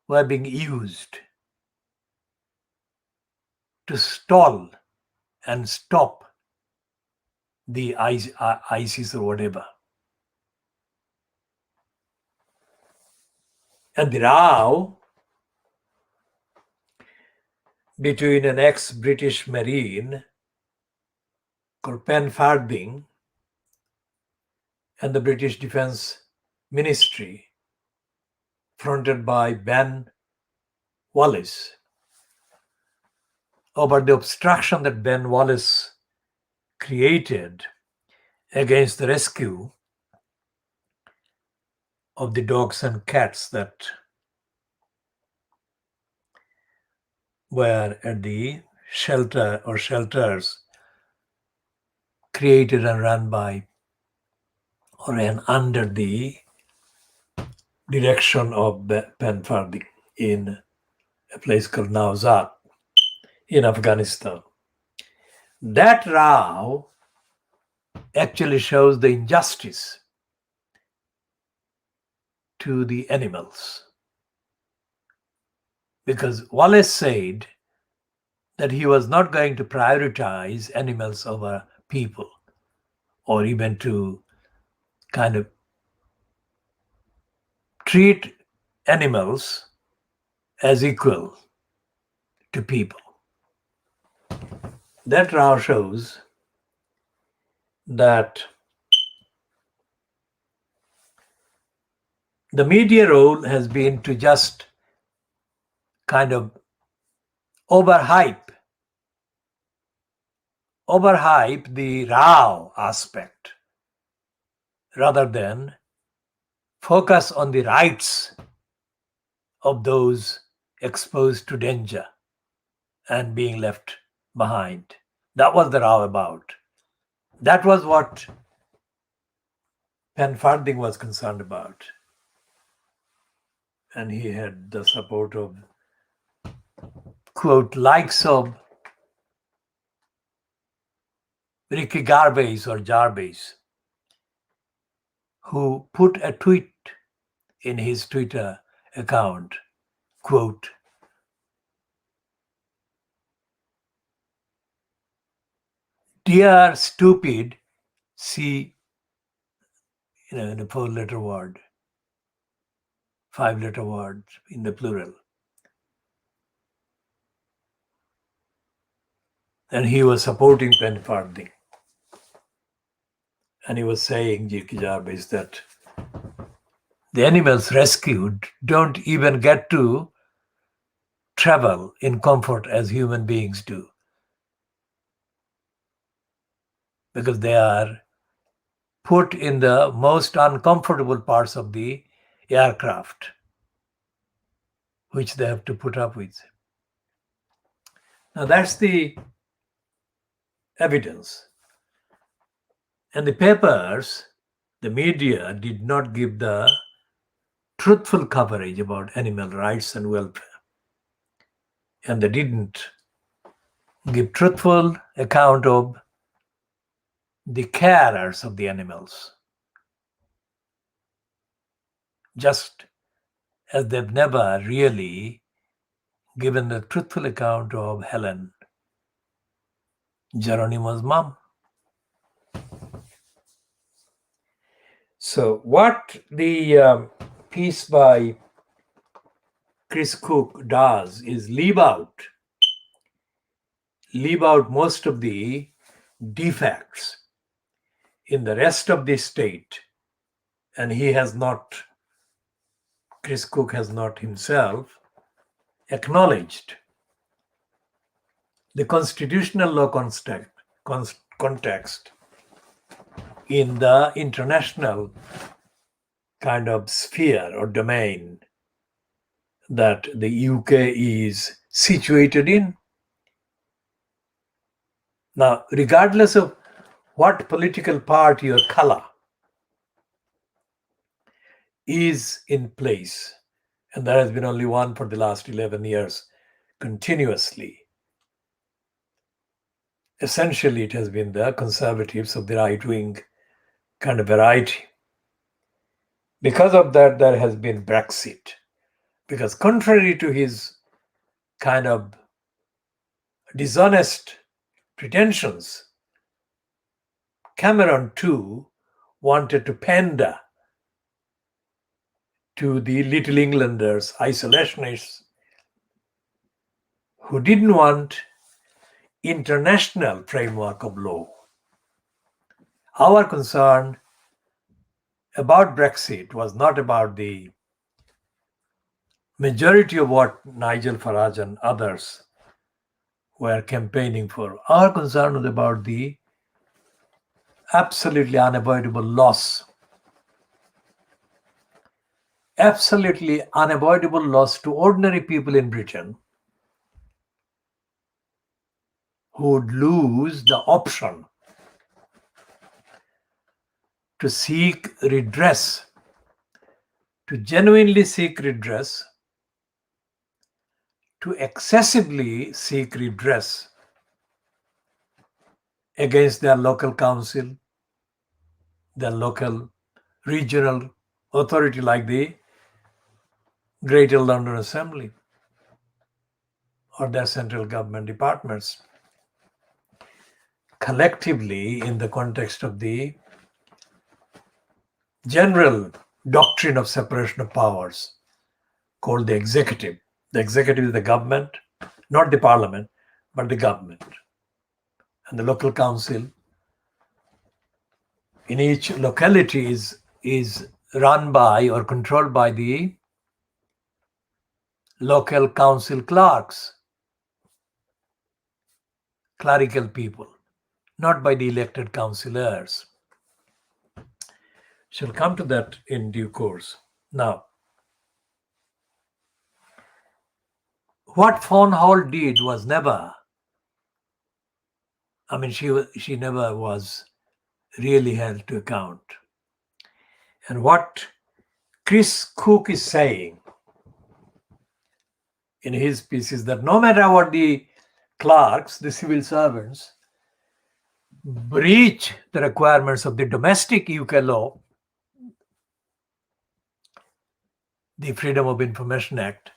were being used to stall and stop the ISIS or whatever. And the row between an ex-British Marine called Pen Farthing and the British Defence Ministry, fronted by Ben Wallace, over the obstruction that Ben Wallace created against the rescue of the dogs and cats that were at the shelter or shelters created and run by or ran under the direction of Ben Farthing in a place called Nawzat in Afghanistan. That row actually shows the injustice to the animals. Because Wallace said that he was not going to prioritize animals over people, or even to kind of treat animals as equal to people. That now shows that the media role has been to just kind of overhype the raw aspect rather than focus on the rights of those exposed to danger and being left behind. That was the row about. That was what Penfarthing was concerned about. And he had the support of, quote, likes of Ricky Gervais or Jarvis, who put a tweet in his Twitter account, quote, "Dear stupid," see, in a 4-letter word, 5-letter word in the plural. And he was supporting Penfarthing. And he was saying, J.K. Jarvis, that the animals rescued don't even get to travel in comfort as human beings do, because they are put in the most uncomfortable parts of the aircraft, which they have to put up with. Now that's the evidence. And the papers, the media, did not give the truthful coverage about animal rights and welfare. And they didn't give truthful account of the carers of the animals, just as they've never really given the truthful account of Helen, Geronimo's mom. So what the piece by Chris Cook does is leave out most of the defects in the rest of the state, and Chris Cook has not himself acknowledged the constitutional law context in the international kind of sphere or domain that the UK is situated in. Now, regardless of what political party or color is in place, and there has been only one for the last 11 years continuously, essentially it has been the conservatives of the right-wing kind of variety. Because of that, there has been Brexit. Because contrary to his kind of dishonest pretensions, Cameron too wanted to pander to the Little Englanders, isolationists, who didn't want international framework of law. Our concern about Brexit was not about the majority of what Nigel Farage and others were campaigning for. Our concern was about the absolutely unavoidable loss to ordinary people in Britain, who would lose the option to seek redress, to genuinely seek redress, to excessively seek redress against their local council, their local regional authority like the Greater London Assembly or their central government departments collectively in the context of the general doctrine of separation of powers called the executive. The executive is the government, not the parliament, but the government. And the local council in each locality is run by or controlled by the local council clerks, clerical people, not by the elected councillors. Shall come to that in due course. Now, what Fawn Hall did was never, she never was really held to account. And what Chris Cook is saying in his piece is that no matter what the clerks, the civil servants, breach the requirements of the domestic UK law, the Freedom of Information Act,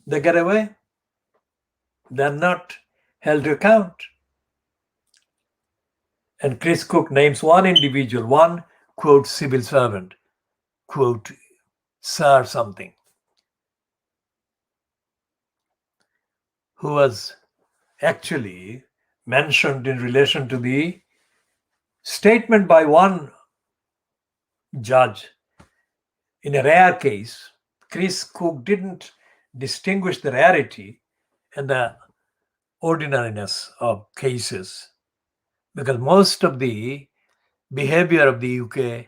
they get away. They're not held to account. And Chris Cook names one individual, one, quote, civil servant, quote, sir something, who was actually mentioned in relation to the statement by one judge. In a rare case, Chris Cook didn't distinguish the rarity and the ordinariness of cases, because most of the behavior of the UK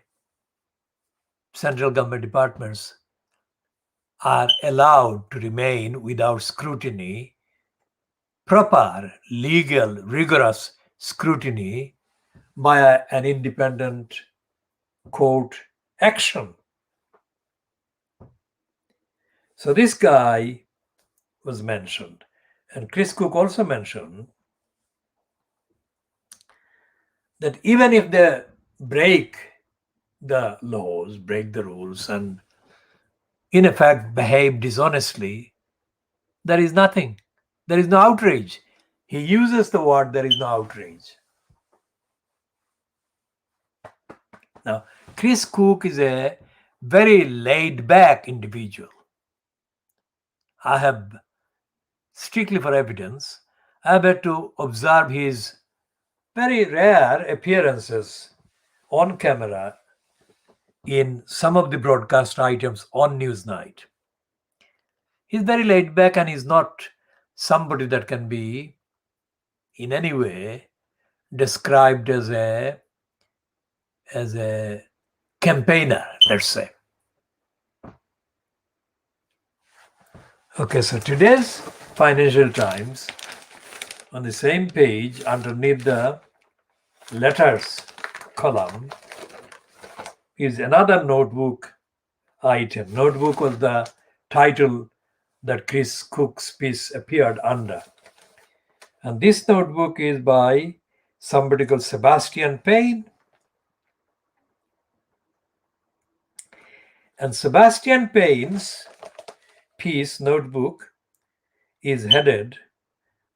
central government departments are allowed to remain without scrutiny, proper, legal, rigorous scrutiny by an independent court action. So this guy was mentioned. And Chris Cook also mentioned that even if they break the laws, break the rules, and in effect behave dishonestly, there is nothing. There is no outrage. He uses the word there is no outrage. Now, Chris Cook is a very laid-back individual. I have, strictly for evidence, I have had to observe his very rare appearances on camera in some of the broadcast items on Newsnight. He's very laid back and he's not somebody that can be in any way described as a campaigner, let's say. Okay, so today's Financial Times, on the same page underneath the letters column, is another notebook item. Notebook was the title that Chris Cook's piece appeared under. And this notebook is by somebody called Sebastian Payne. And Sebastian Payne's piece, notebook, is headed,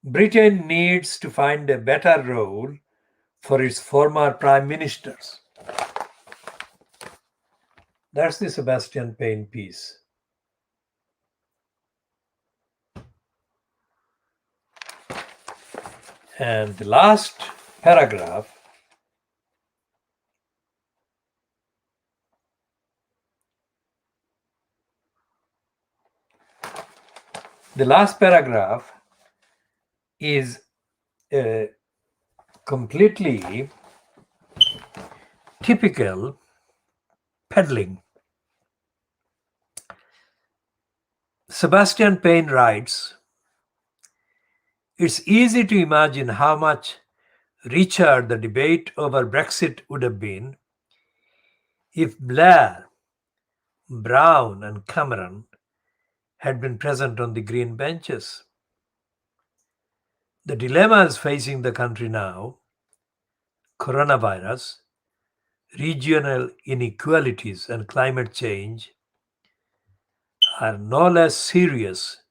Britain needs to find a better role for its former prime ministers. That's the Sebastian Payne piece. And the last paragraph is completely typical peddling. Sebastian Payne writes, it's easy to imagine how much richer the debate over Brexit would have been if Blair, Brown, and Cameron had been present on the green benches. The dilemmas facing the country now, coronavirus, regional inequalities, and climate change, are no less serious,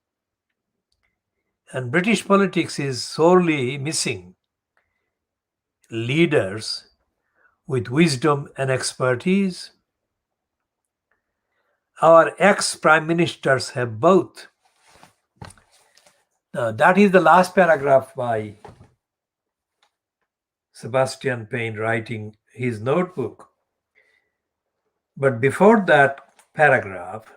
and British politics is sorely missing leaders with wisdom and expertise. Our ex-prime ministers have both. Now, that is the last paragraph by Sebastian Payne writing his notebook. But before that paragraph,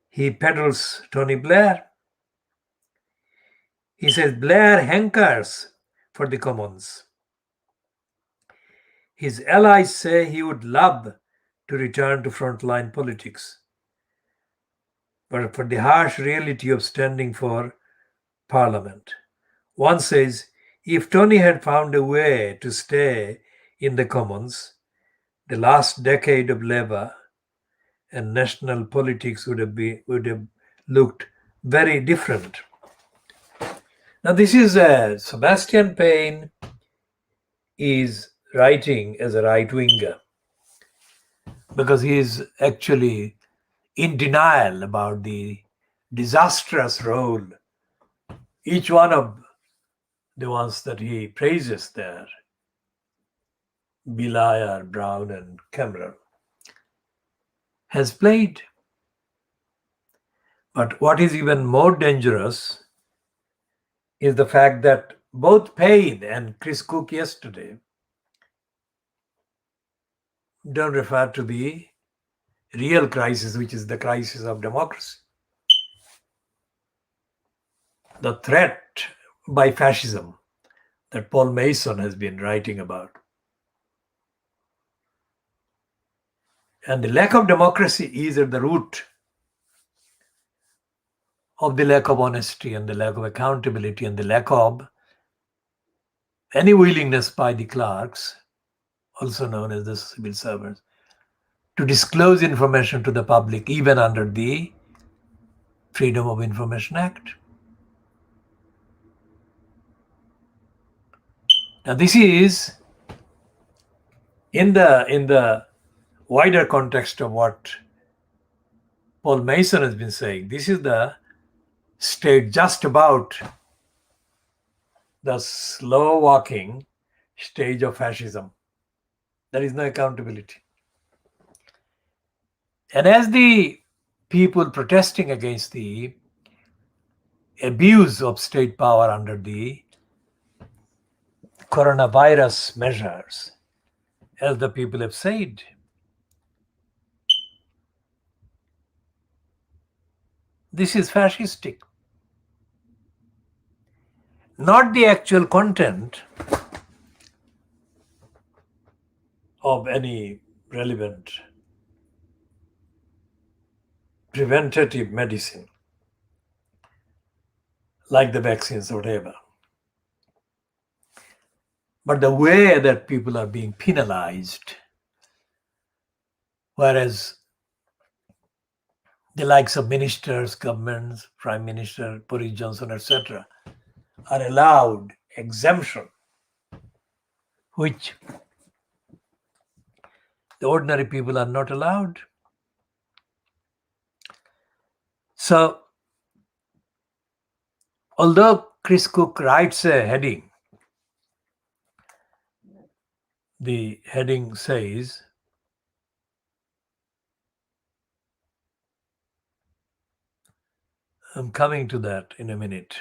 he peddles Tony Blair. He says Blair hankers for the Commons. His allies say he would love to return to frontline politics, but for the harsh reality of standing for Parliament. One says if Tony had found a way to stay in the Commons, the last decade of Labour and national politics would have looked very different. Now, this is Sebastian Payne is writing as a right winger because he is actually in denial about the disastrous role each one of the ones that he praises there, Blair, Brown, and Cameron, has played. But what is even more dangerous is the fact that both Payne and Chris Cook yesterday don't refer to the real crisis, which is the crisis of democracy. The threat by fascism that Paul Mason has been writing about. And the lack of democracy is at the root of the lack of honesty and the lack of accountability and the lack of any willingness by the clerks, also known as the civil servants, to disclose information to the public, even under the Freedom of Information Act. Now, this is in the wider context of what Paul Mason has been saying. This is the state just about the slow walking stage of fascism. There is no accountability. And as the people protesting against the abuse of state power under the coronavirus measures, as the people have said, this is fascistic. Not the actual content of any relevant preventative medicine, like the vaccines or whatever, but the way that people are being penalized, whereas the likes of ministers, governments, Prime Minister Boris Johnson, etc., are allowed exemption, which the ordinary people are not allowed. So, although Chris Cook writes a heading, the heading says, I'm coming to that in a minute.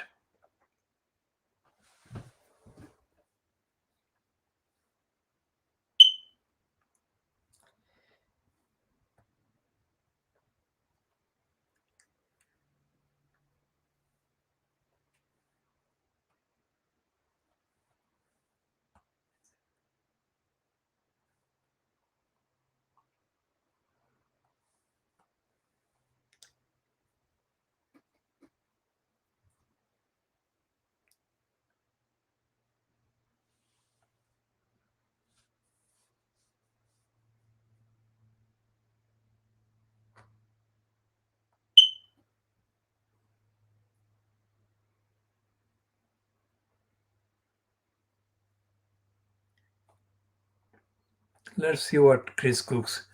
Let's see what Chris Cook's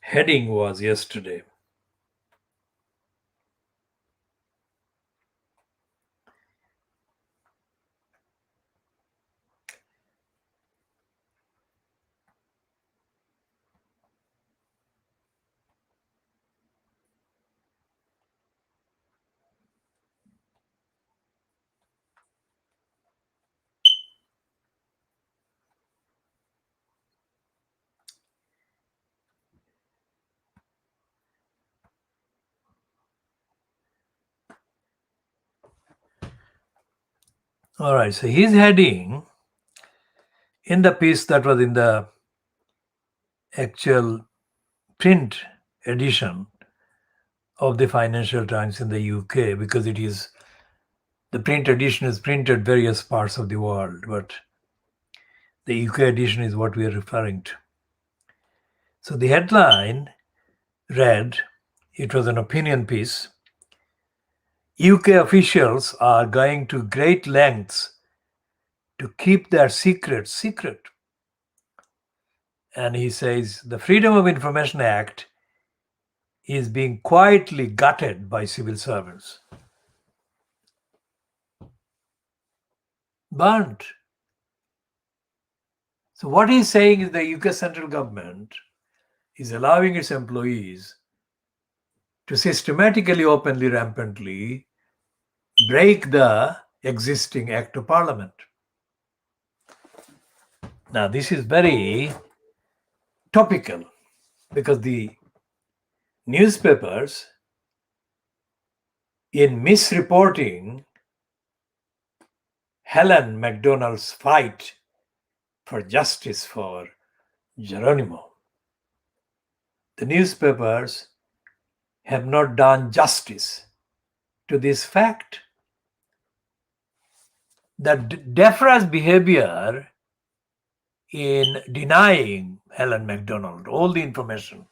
heading was yesterday. All right, so his heading in the piece that was in the actual print edition of the Financial Times in the UK, because it is the print edition is printed various parts of the world, but the UK edition is what we are referring to. So the headline read, it was an opinion piece, UK officials are going to great lengths to keep their secrets secret. And he says the Freedom of Information Act is being quietly gutted by civil servants. Burnt. So what he's saying is the UK central government is allowing its employees to systematically, openly, rampantly break the existing Act of Parliament. Now, this is very topical because the newspapers, in misreporting Helen MacDonald's fight for justice for Geronimo, the newspapers have not done justice to this fact that DEFRA's behavior in denying Helen MacDonald all the information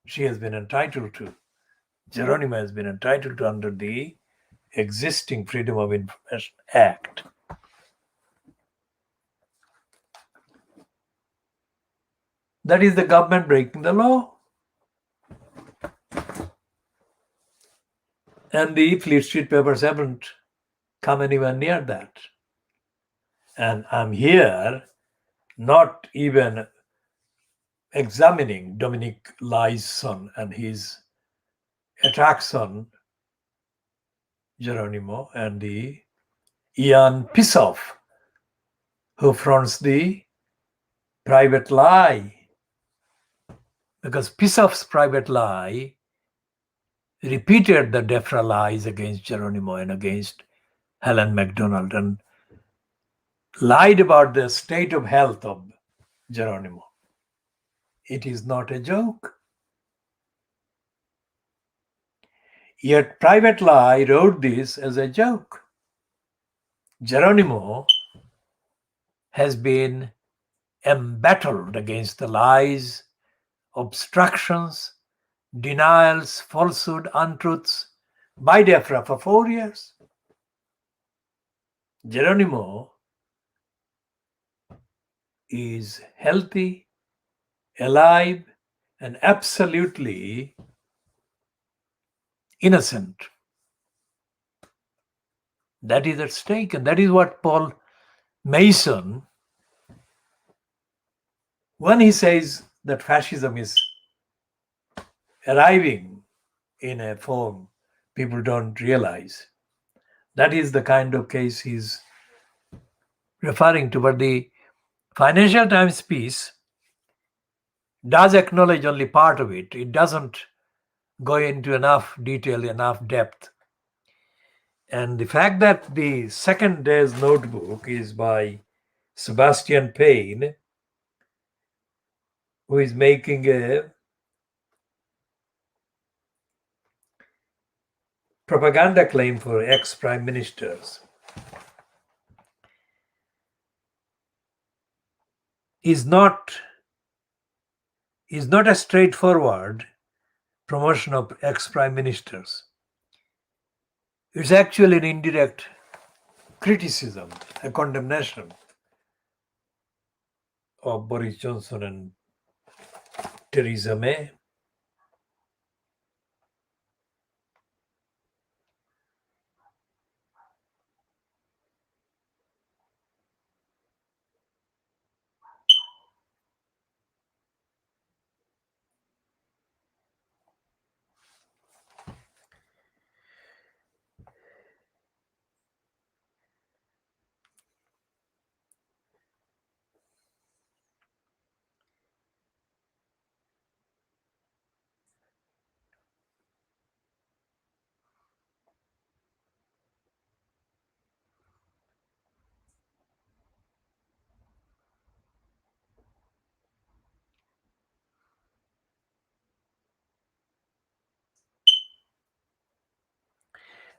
she has been entitled to, Geronimo has been entitled to under the existing Freedom of Information Act. That is the government breaking the law. And the Fleet Street papers haven't come anywhere near that. And I'm here not even examining Dominic Lai's son and his attacks on Geronimo and the Ian Pissoff, who fronts the private lie. Because Pissoff's private lie repeated the DEFRA lies against Geronimo and against Helen MacDonald and lied about the state of health of Geronimo. It is not a joke. Yet Private Lie wrote this as a joke. Geronimo has been embattled against the lies, obstructions, denials, falsehood, untruths by DEFRA for 4 years. Geronimo is healthy, alive, and absolutely innocent. That is at stake, and that is what Paul Mason, when he says that fascism is arriving in a form people don't realize, that is the kind of case he's referring to. But the Financial Times piece does acknowledge only part of it. It doesn't go into enough detail, enough depth. And the fact that the second day's notebook is by Sebastian Payne, who is making a propaganda claim for ex-prime ministers, is not a straightforward promotion of ex-prime ministers. It's actually an indirect criticism, a condemnation of Boris Johnson and Theresa May.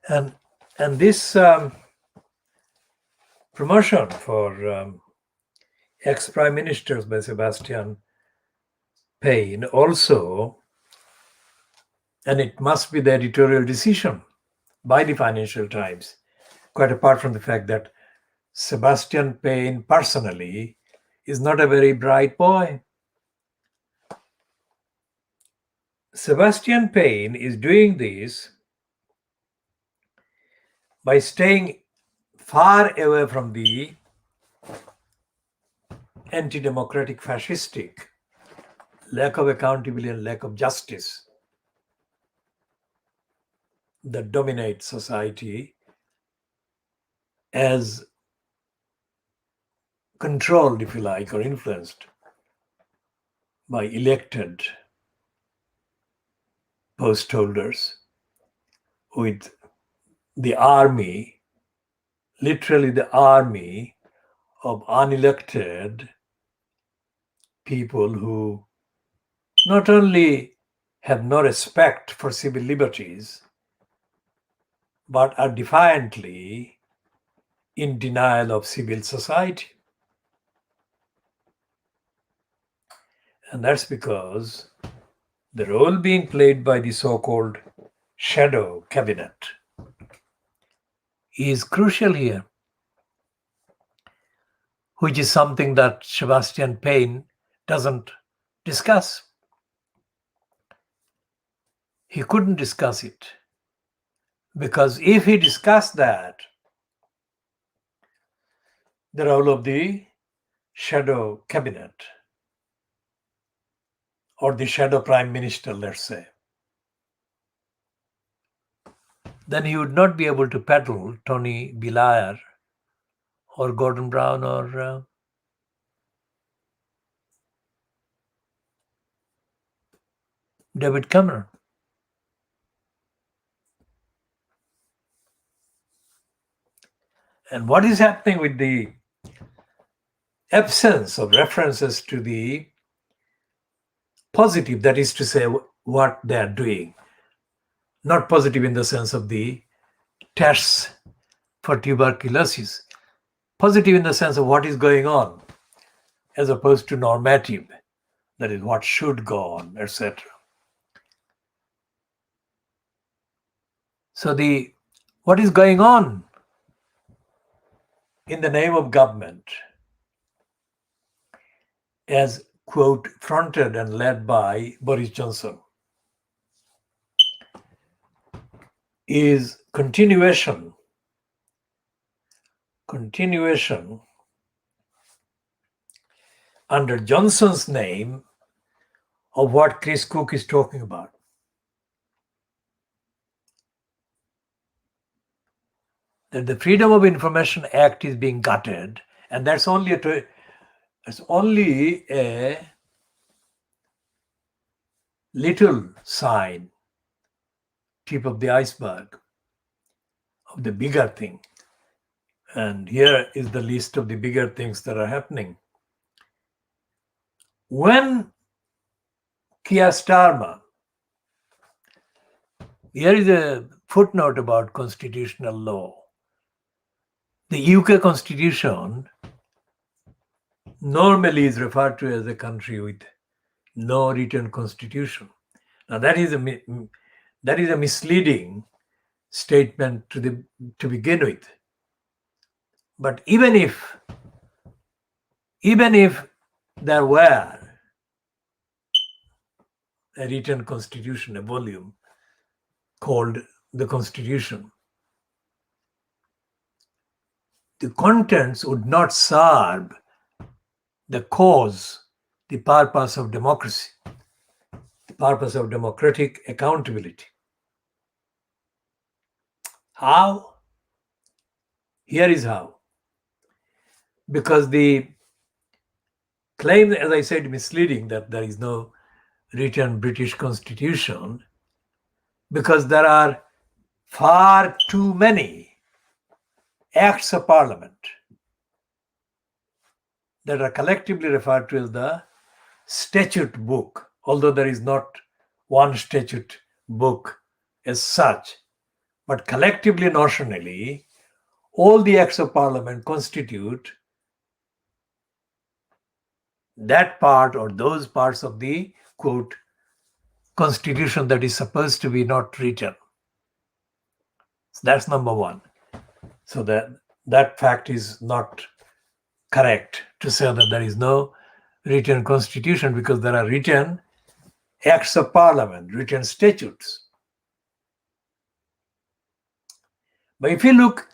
And this promotion for ex-prime ministers by Sebastian Payne also, and it must be the editorial decision by the Financial Times, quite apart from the fact that Sebastian Payne personally is not a very bright boy. Sebastian Payne is doing this by staying far away from the anti-democratic, fascistic, lack of accountability and lack of justice that dominate society, as controlled, if you like, or influenced by elected post holders, with the army, literally the army of unelected people who not only have no respect for civil liberties, but are defiantly in denial of civil society. And that's because the role being played by the so-called shadow cabinet is crucial here, which is something that Sebastian Payne doesn't discuss. He couldn't discuss it, because if he discussed that, the role of the shadow cabinet or the shadow prime minister, let's say, then he would not be able to peddle Tony Blair or Gordon Brown or David Cameron. And what is happening with the absence of references to the positive, that is to say, what they are doing? Not positive in the sense of the tests for tuberculosis, positive in the sense of what is going on, as opposed to normative, that is what should go on, etc. So what is going on in the name of government, as, quote, fronted and led by Boris Johnson, is continuation under Johnson's name of what Chris Cook is talking about. That the Freedom of Information Act is being gutted, and that's only a little sign, tip of the iceberg of the bigger thing. And here is the list of the bigger things that are happening. When Keir Starmer, here is a footnote about constitutional law. The UK constitution normally is referred to as a country with no written constitution. Now that is a misleading statement to begin with. But even if there were a written constitution, a volume called the Constitution, the contents would not serve the cause, the purpose of democracy, the purpose of democratic accountability. How? Here is how. Because the claim, as I said, misleading, that there is no written British constitution, because there are far too many acts of parliament that are collectively referred to as the statute book, although there is not one statute book as such, but collectively, notionally, all the acts of parliament constitute that part or those parts of the, quote, constitution that is supposed to be not written. So that's number one. So that fact is not correct to say that there is no written constitution, because there are written acts of parliament, written statutes. But if you look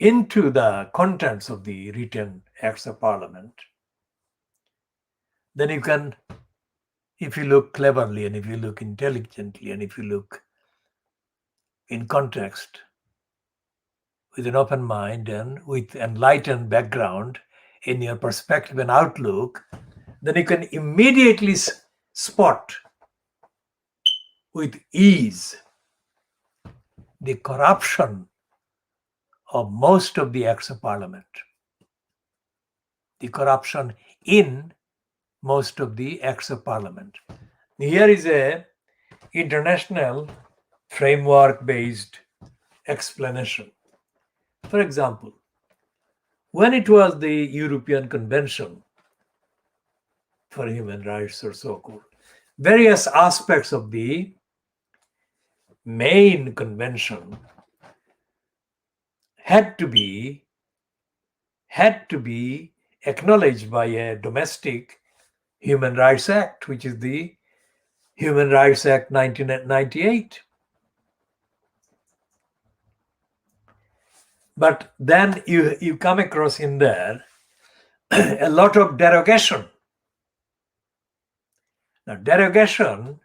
into the contents of the written acts of parliament, then you can, if you look cleverly and if you look intelligently and if you look in context, with an open mind and with enlightened background in your perspective and outlook, then you can immediately spot with ease the corruption of most of the acts of parliament, the corruption in most of the acts of parliament. Here is a international framework-based explanation. For example, when it was the European Convention for Human Rights, or so-called, various aspects of the main convention had to be acknowledged by a domestic Human Rights Act, which is the Human Rights Act 1998. But then you come across in there a lot of derogation. Now, derogation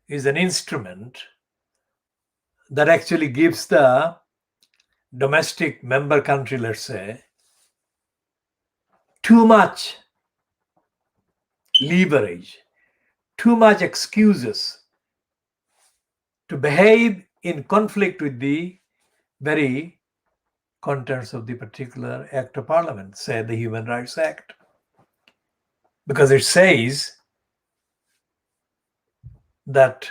is an instrument that actually gives the domestic member country, let's say, too much leverage, too much excuses to behave in conflict with the very contents of the particular act of parliament, say the Human Rights Act. Because it says that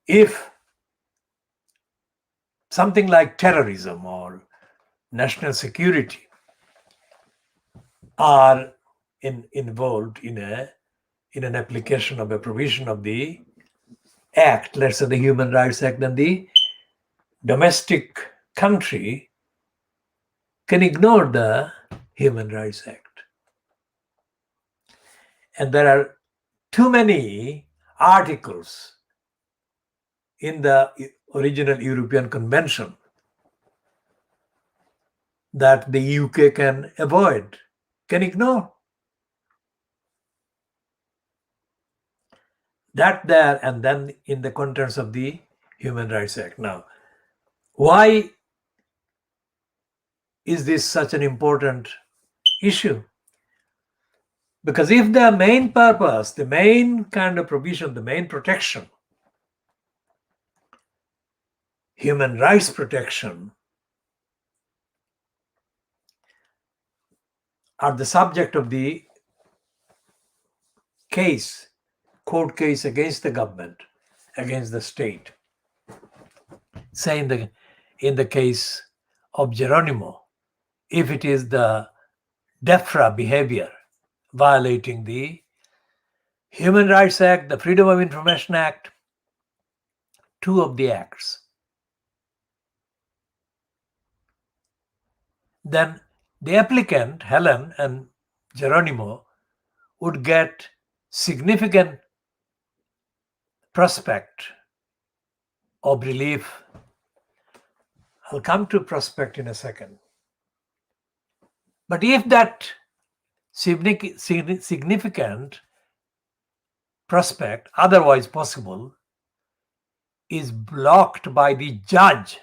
if something like terrorism or national security are involved in an application of a provision of the act, let's say the Human Rights Act, then the domestic country can ignore the Human Rights Act. And there are too many articles in the original European Convention that the UK can avoid, can ignore. That there, and then in the contents of the Human Rights Act. Now, why is this such an important issue? Because if the main purpose, the main kind of provision, the main protection, human rights protection, are the subject of the case, court case against the government, against the state, say in the case of Geronimo, if it is the DEFRA behavior violating the Human Rights Act, the Freedom of Information Act, two of the acts, then the applicant, Helen and Geronimo, would get significant prospect of relief. I'll come to prospect in a second. But if that significant prospect, otherwise possible, is blocked by the judge,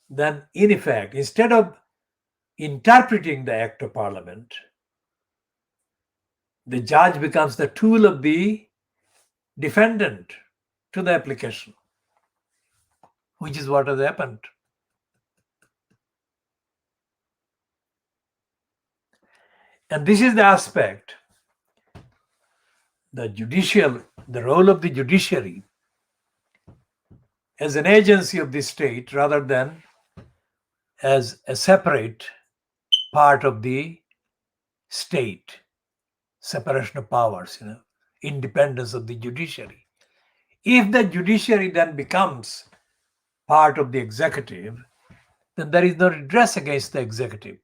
then in effect, instead of interpreting the Act of Parliament, the judge becomes the tool of the defendant to the application, which is what has happened. And this is the aspect, the judicial the role of the judiciary as an agency of the state rather than as a separate part of the state, separation of powers, independence of the judiciary. If the judiciary then becomes part of the executive, then there is no redress against the executive.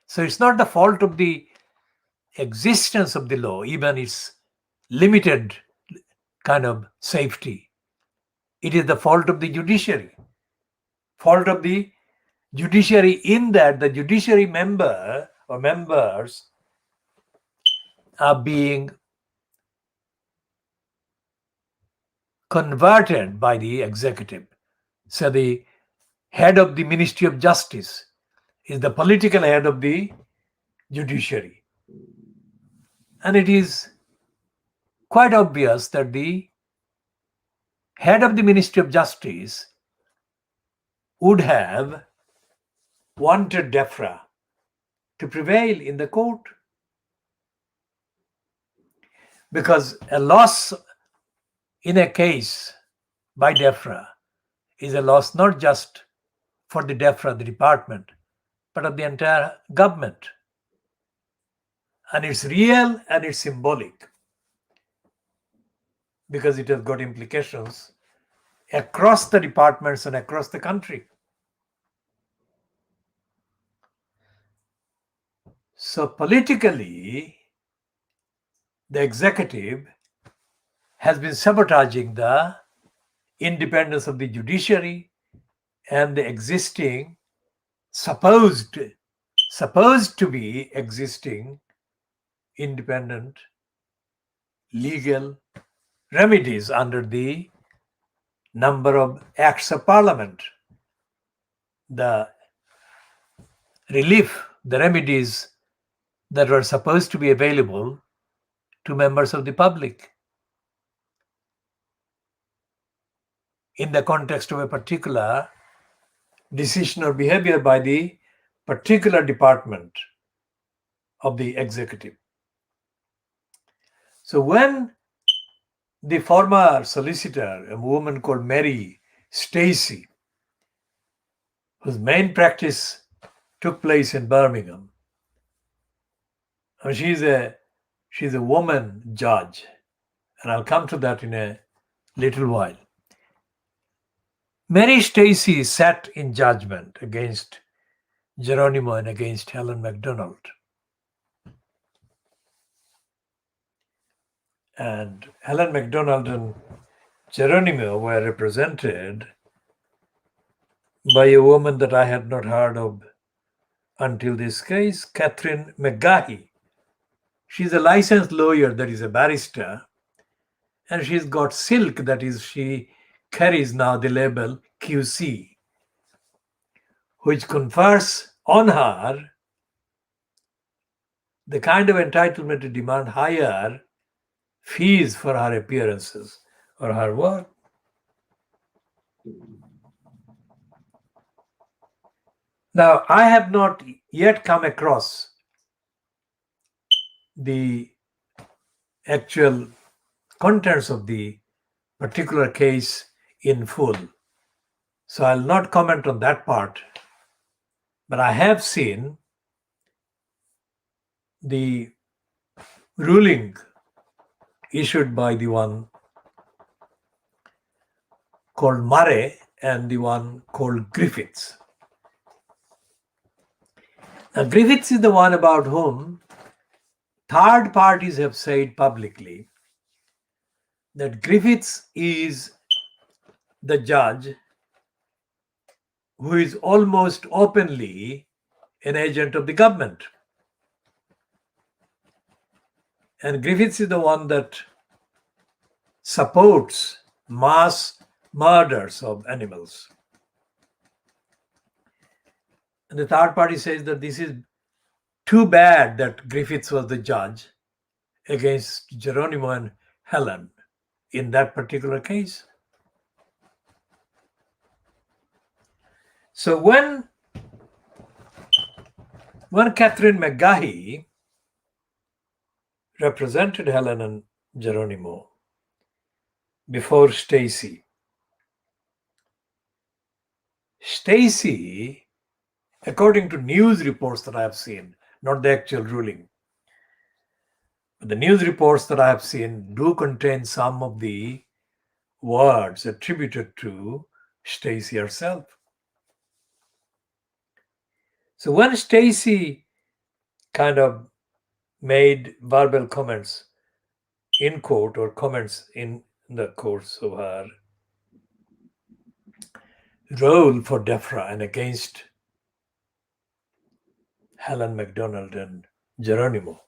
So it's not the fault of the existence of the law, even its limited kind of safety. It is the fault of the judiciary. Fault of the judiciary in that the judiciary member or members are being converted by the executive. So the head of the Ministry of Justice is the political head of the judiciary. And it is quite obvious that the head of the Ministry of Justice would have wanted DEFRA to prevail in the court, because a loss in a case by DEFRA is a loss not just for the DEFRA, the department, but of the entire government. And it's real and it's symbolic, because it has got implications across the departments and across the country. So politically, the executive has been sabotaging the independence of the judiciary and the existing, supposed to be existing independent legal remedies under the number of acts of parliament. The relief, the remedies that were supposed to be available to members of the public in the context of a particular decision or behavior by the particular department of the executive. So when the former solicitor, a woman called Mary Stacy, whose main practice took place in Birmingham, and she's a woman judge, and I'll come to that in a little while. Mary Stacy sat in judgment against Geronimo and against Helen MacDonald. And Helen MacDonald and Geronimo were represented by a woman that I had not heard of until this case, Catherine McGahey. She's a licensed lawyer, that is a barrister, and she's got silk, that is, she carries now the label QC, which confers on her the kind of entitlement to demand higher fees for her appearances or her work. Now, I have not yet come across the actual contents of the particular case in full, so I'll not comment on that part, but I have seen the ruling issued by the one called Murray and the one called Griffiths. Now, Griffiths is the one about whom third parties have said publicly that Griffiths is the judge who is almost openly an agent of the government. And Griffiths is the one that supports mass murders of animals. And the third party says that this is too bad that Griffiths was the judge against Geronimo and Helen in that particular case. So when Catherine McGahey represented Helen and Geronimo before Stacy. Stacy, according to news reports that I have seen, not the actual ruling, but the news reports that I have seen do contain some of the words attributed to Stacy herself. So when Stacy kind of made verbal comments in court or comments in the course of her role for DEFRA and against Helen MacDonald and Geronimo,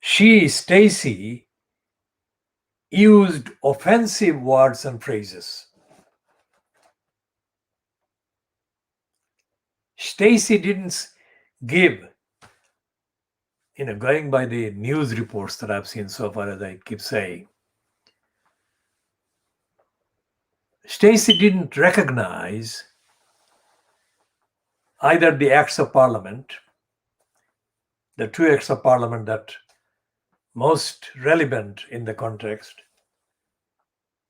Stacy, used offensive words and phrases. Stacy didn't give, going by the news reports that I've seen so far, as I keep saying, Stacy didn't recognize either the acts of parliament, the two acts of parliament that most relevant in the context.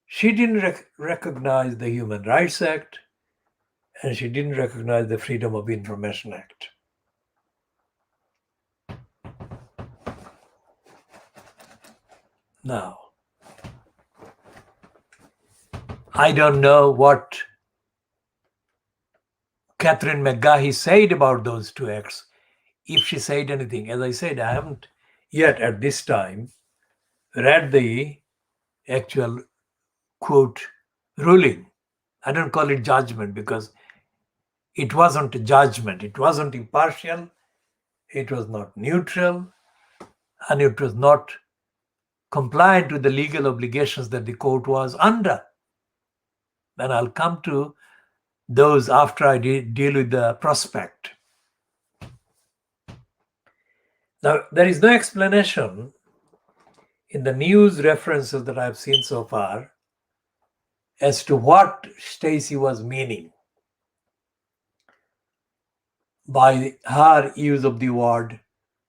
She didn't recognize the Human Rights Act, and she didn't recognize the Freedom of Information Act. Now, I don't know what Catherine McGahey said about those two acts, if she said anything. As I said, I haven't yet at this time read the actual quote ruling. I don't call it judgment because it wasn't a judgment. It wasn't impartial. It was not neutral. And it was not compliant with the legal obligations that the court was under. And I'll come to those after I deal with the prospect. Now, there is no explanation in the news references that I've seen so far as to what Stacy was meaning by her use of the word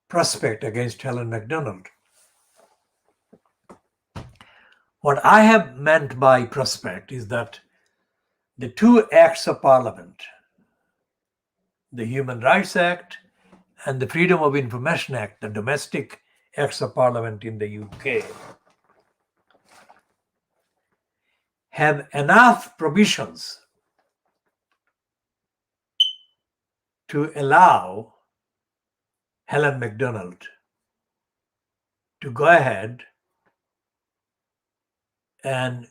prospect against Helen MacDonald. What I have meant by prospect is that the two acts of parliament, the Human Rights Act and the Freedom of Information Act, the domestic acts of parliament in the UK, have enough provisions to allow Helen MacDonald to go ahead and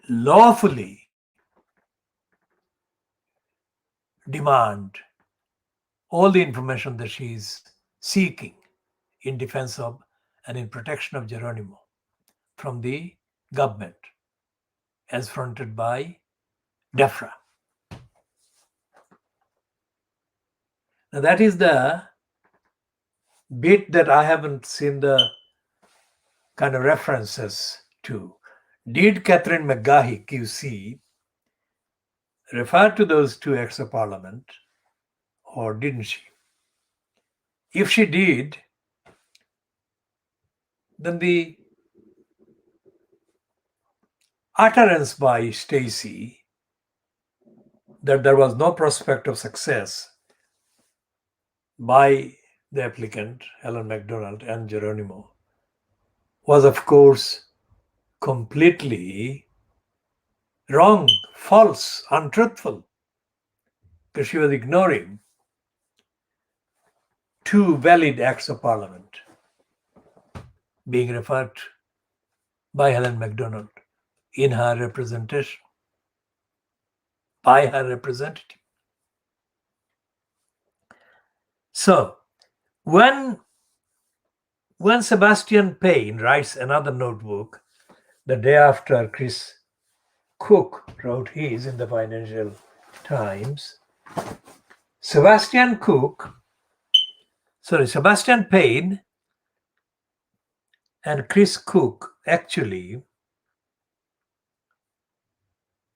lawfully demand all the information that she is seeking in defense of and in protection of Geronimo from the government as fronted by DEFRA. Now that is the bit that I haven't seen the kind of references to. Did Catherine McGahey, QC, refer to those two acts of parliament, or didn't she? If she did, then the utterance by Stacy that there was no prospect of success by the applicant, Helen MacDonald and Geronimo, was of course completely wrong, false, untruthful, because she was ignoring two valid acts of parliament being referred to by Helen MacDonald in her representation, by her representative. So, when Sebastian Payne writes another notebook the day after Chris Cook wrote his in the Financial Times, Sebastian Payne and Chris Cook actually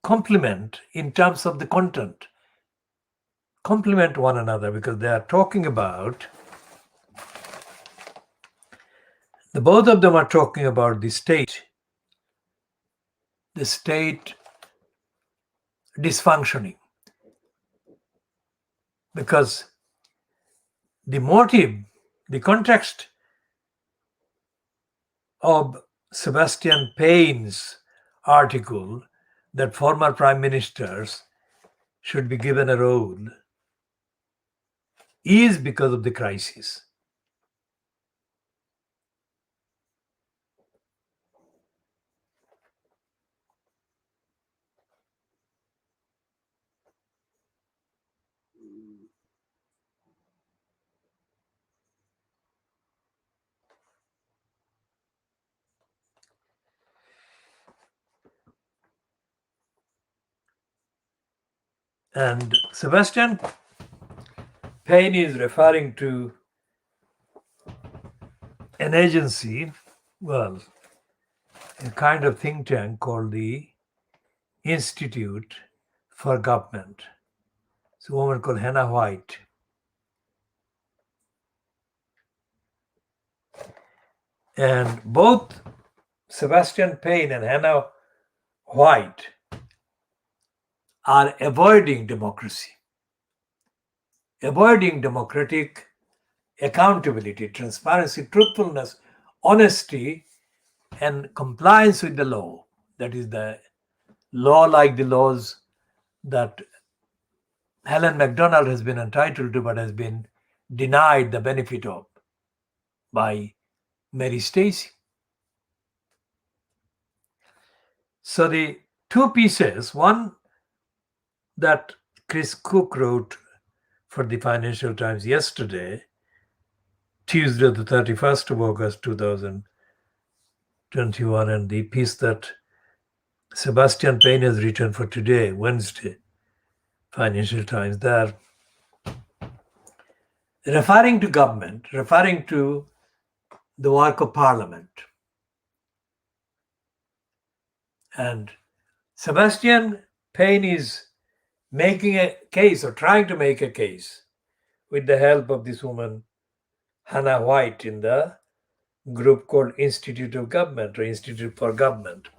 complement in terms of the content, complement one another, because they are talking about The both of them are talking about the state dysfunctioning, because the motive, the context of Sebastian Payne's article that former prime ministers should be given a role is because of the crisis. And Sebastian Payne is referring to an agency, well, a kind of think tank called the Institute for Government. It's a woman called Hannah White. And both Sebastian Payne and Hannah White are avoiding democracy, avoiding democratic accountability, transparency, truthfulness, honesty, and compliance with the law. That is the law like the laws that Helen MacDonald has been entitled to but has been denied the benefit of by Mary Stacey. So the two pieces, one that Chris Cook wrote for the Financial Times yesterday, Tuesday the 31st of August 2021, and the piece that Sebastian Payne has written for today, Wednesday, Financial Times, there, referring to government, referring to the work of Parliament. And Sebastian Payne is making a case, or trying to make a case, with the help of this woman, Hannah White, in the group called Institute of Government or Institute for Government,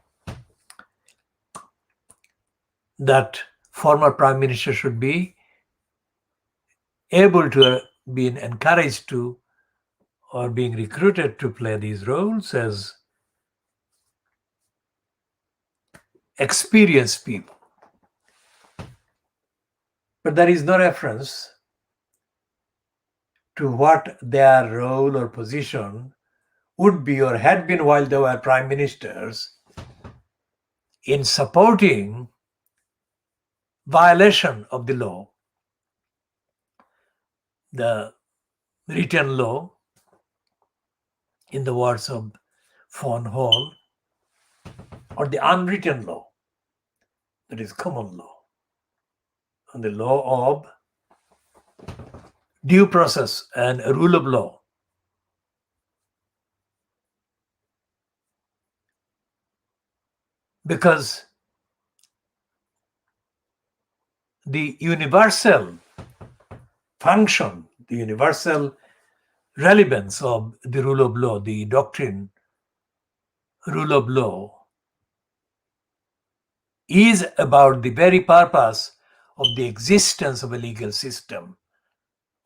that former prime minister should be able to be encouraged to or being recruited to play these roles as experienced people. But there is no reference to what their role or position would be or had been while they were prime ministers in supporting violation of the law, the written law, in the words of Fawn Hall, or the unwritten law, that is common law, and the law of due process and rule of law. Because the universal function, the universal relevance of the rule of law, the doctrine, rule of law, is about the very purpose of the existence of a legal system,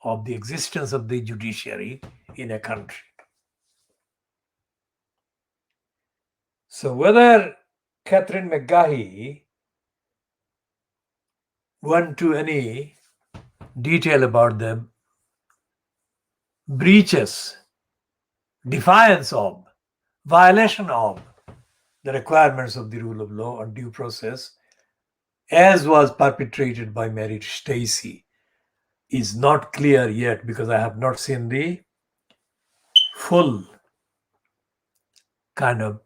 of the existence of the judiciary in a country. So whether Catherine McGahey went to any detail about the breaches, defiance of, violation of the requirements of the rule of law and due process, as was perpetrated by Mary Stacey, is not clear yet, because I have not seen the full kind of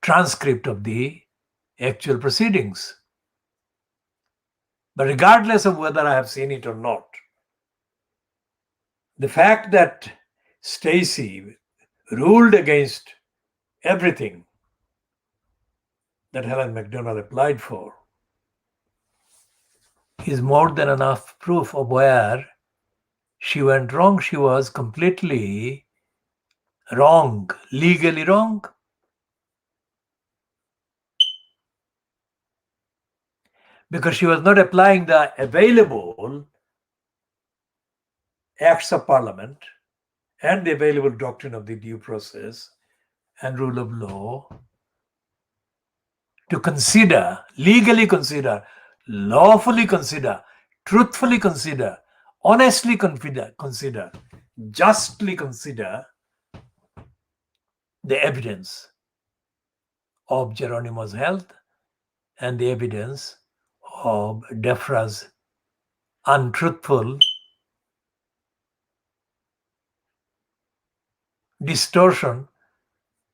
transcript of the actual proceedings. But regardless of whether I have seen it or not, the fact that Stacey ruled against everything that Helen MacDonald applied for is more than enough proof of where she went wrong. She was completely wrong, legally wrong? Because she was not applying the available acts of parliament and the available doctrine of the due process and rule of law to consider, legally consider, lawfully consider, truthfully consider, honestly consider, justly consider the evidence of Geronimo's health and the evidence of Defra's untruthful distortion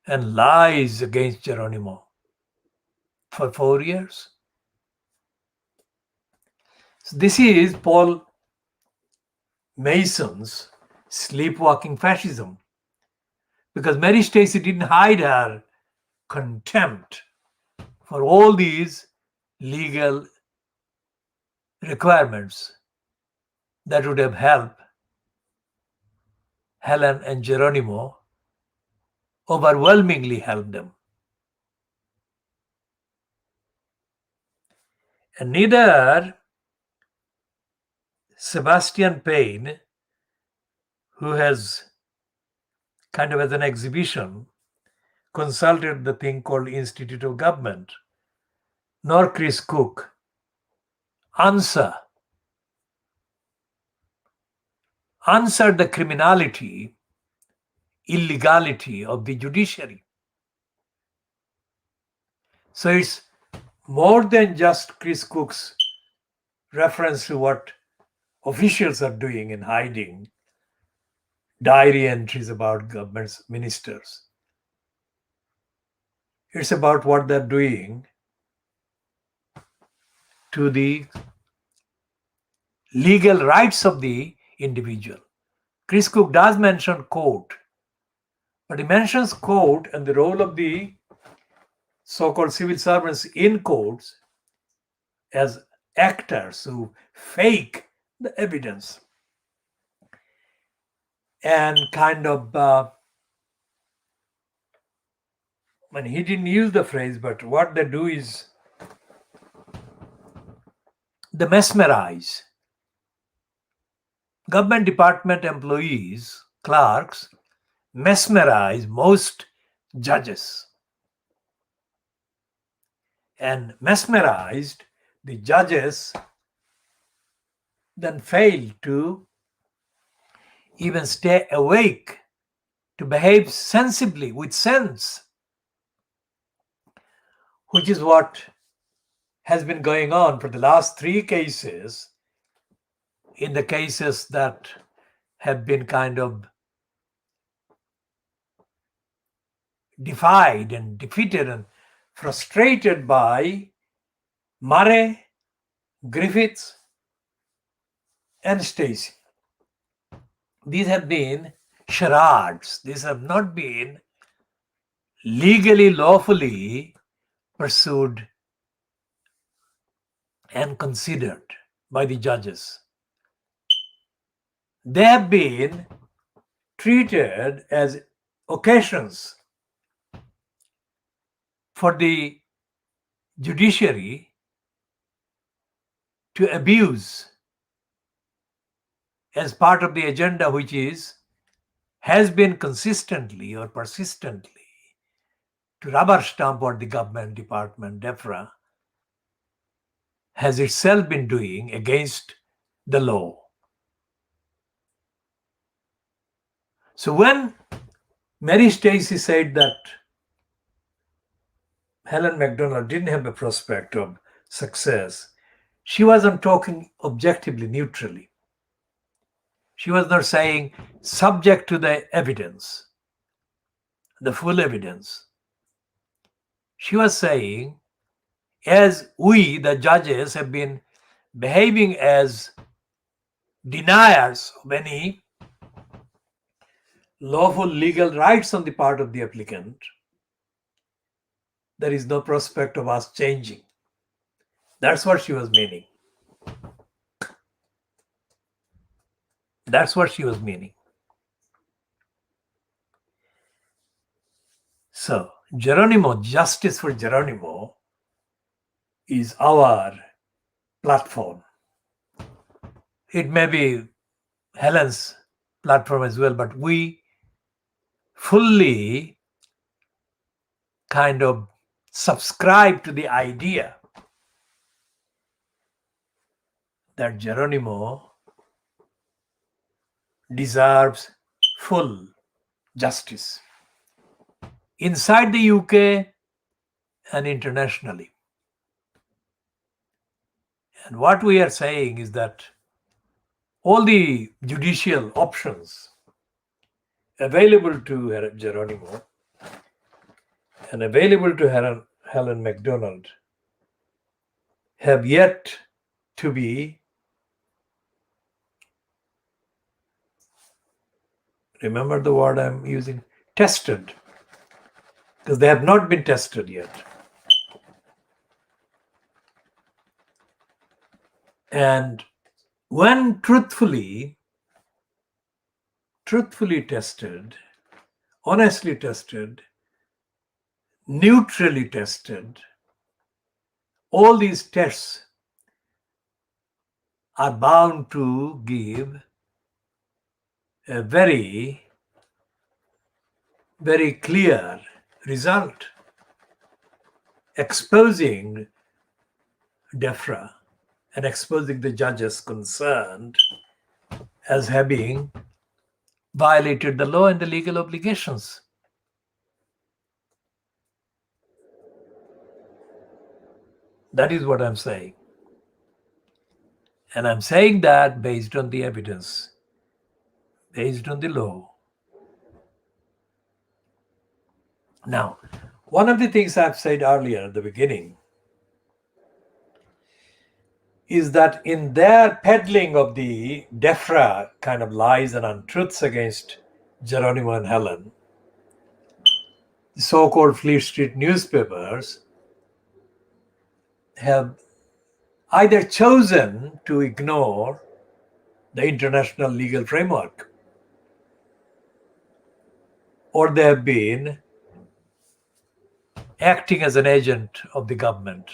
and lies against Geronimo for 4 years. So this is Paul Mason's sleepwalking fascism, because Mary Stacey didn't hide her contempt for all these legal requirements that would have helped Helen and Geronimo, overwhelmingly helped them. And neither Sebastian Payne, who has kind of as an exhibition consulted the thing called Institute of Government, nor Chris Cook answered the criminality, illegality of the judiciary. So it's more than just Chris Cook's reference to what officials are doing in hiding diary entries about government ministers. It's about what they're doing to the legal rights of the individual. Chris Cook does mention court, but he mentions court and the role of the so-called civil servants in courts as actors who fake the evidence and kind of, when he didn't use the phrase, but what they do is they mesmerize. Government department employees, clerks, mesmerize most judges. And mesmerized, the judges then fail to even stay awake, to behave sensibly, with sense, which is what has been going on for the last 3 cases, in the cases that have been kind of defied and defeated and frustrated by Murray, Griffiths, and Stacey. These have been charades. These have not been legally, lawfully pursued and considered by the judges. They have been treated as occasions for the judiciary to abuse as part of the agenda, which has been consistently or persistently to rubber stamp what the government department, DEFRA, has itself been doing against the law. So when Mary Stacey said that Helen MacDonald didn't have a prospect of success, she wasn't talking objectively, neutrally. She was not saying subject to the evidence, the full evidence. She was saying, as we, the judges, have been behaving as deniers of any lawful legal rights on the part of the applicant, there is no prospect of us changing. That's what she was meaning. That's what she was meaning. So Geronimo, justice for Geronimo, is our platform. It may be Helen's platform as well, but we fully kind of subscribe to the idea that Geronimo deserves full justice inside the UK and internationally. And what we are saying is that all the judicial options available to Geronimo and available to Helen MacDonald have yet to be, remember the word I'm using, tested, because they have not been tested yet. And when truthfully tested, honestly tested, neutrally tested, all these tests are bound to give a very, very clear result, exposing DEFRA and exposing the judges concerned as having violated the law and the legal obligations. That is what I'm saying. And I'm saying that based on the evidence, based on the law. Now, one of the things I've said earlier at the beginning is that in their peddling of the DEFRA kind of lies and untruths against Geronimo and Helen, the so-called Fleet Street newspapers have either chosen to ignore the international legal framework, or they have been acting as an agent of the government.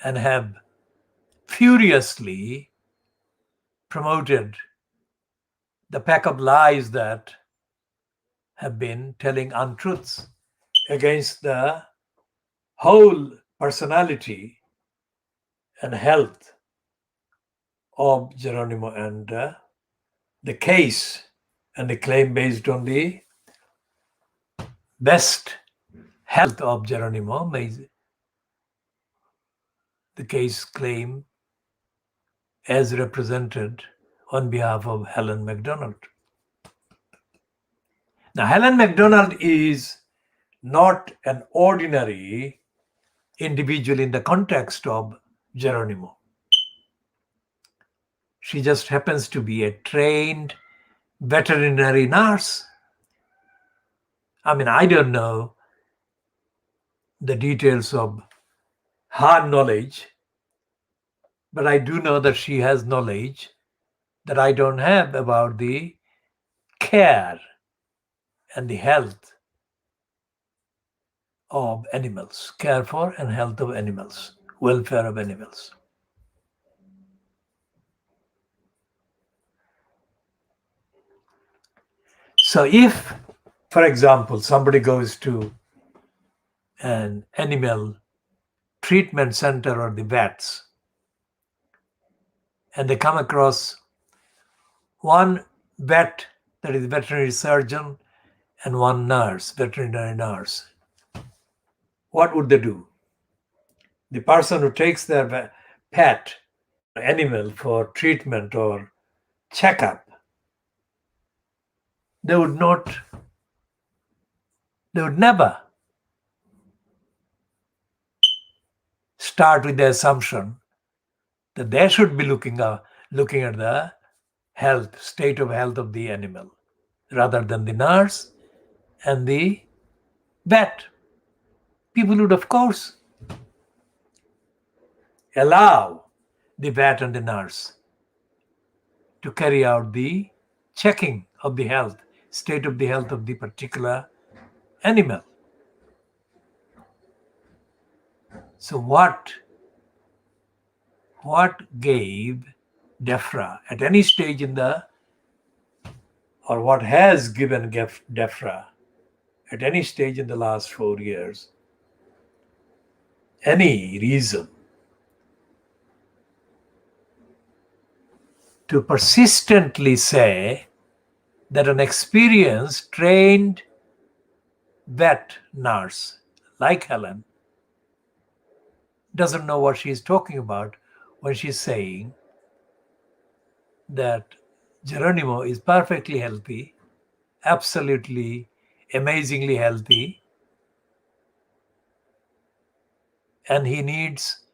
And have furiously promoted the pack of lies that have been telling untruths against the whole personality and health of Geronimo, and the case and the claim based on the best health of Geronimo, the case claim as represented on behalf of Helen MacDonald. Now, Helen MacDonald is not an ordinary individual in the context of Geronimo. She just happens to be a trained veterinary nurse. I mean, I don't know the details of her knowledge, but I do know that she has knowledge that I don't have about the care and the health of animals, care for and health of animals, welfare of animals. So if, for example, somebody goes to an animal treatment center or the vets, and they come across one vet, that is veterinary surgeon, and one nurse, veterinary nurse, what would they do? The person who takes their pet animal for treatment or checkup, they would never start with the assumption that they should be looking at the state of health of the animal, rather than the nurse and the vet. People would, of course, allow the vet and the nurse to carry out the checking of the health, state of the health of the particular animal. So what gave DEFRA at any stage in the, or what has given DEFRA at any stage in the last 4 years, any reason to persistently say that an experienced, trained vet nurse like Helen doesn't know what she's talking about when she's saying that Geronimo is perfectly healthy, absolutely amazingly healthy, and he needs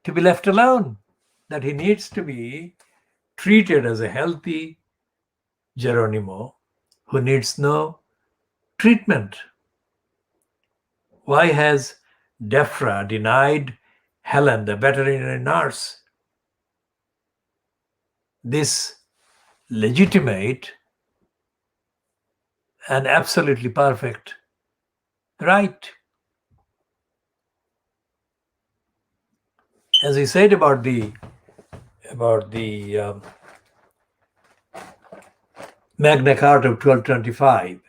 to be left alone, that he needs to be treated as a healthy Geronimo who needs no treatment. Why has DEFRA denied Helen, the veterinary nurse, this legitimate and absolutely perfect right? As he said about the Magna Carta of 1225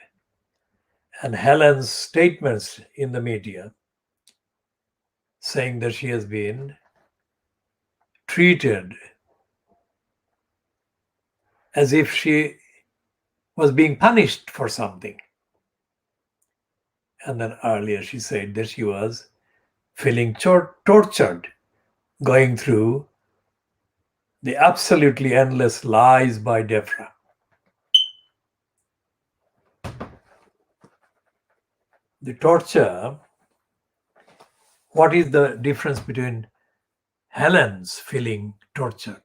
and Helen's statements in the media saying that she has been treated as if she was being punished for something. And then earlier she said that she was feeling tortured, going through the absolutely endless lies by DEFRA. The torture, what is the difference between Helen's feeling tortured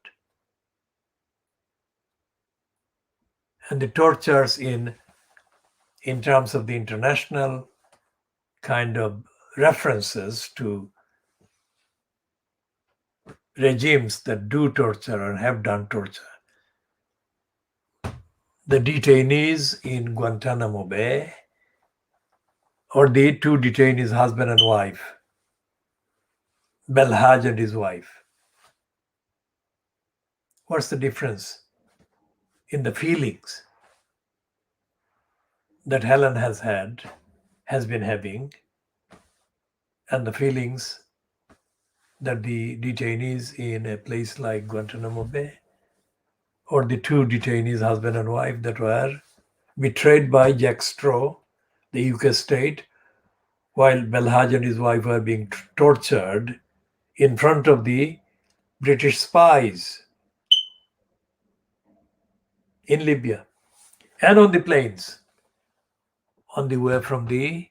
and the tortures in terms of the international kind of references to regimes that do torture or have done torture? The detainees in Guantanamo Bay, or the two detainees, husband and wife, Belhaj and his wife. What's the difference in the feelings that Helen has been having, and the feelings that the detainees in a place like Guantanamo Bay, or the two detainees, husband and wife, that were betrayed by Jack Straw, the UK state, while Belhaj and his wife were being tortured in front of the British spies in Libya and on the planes on the way from the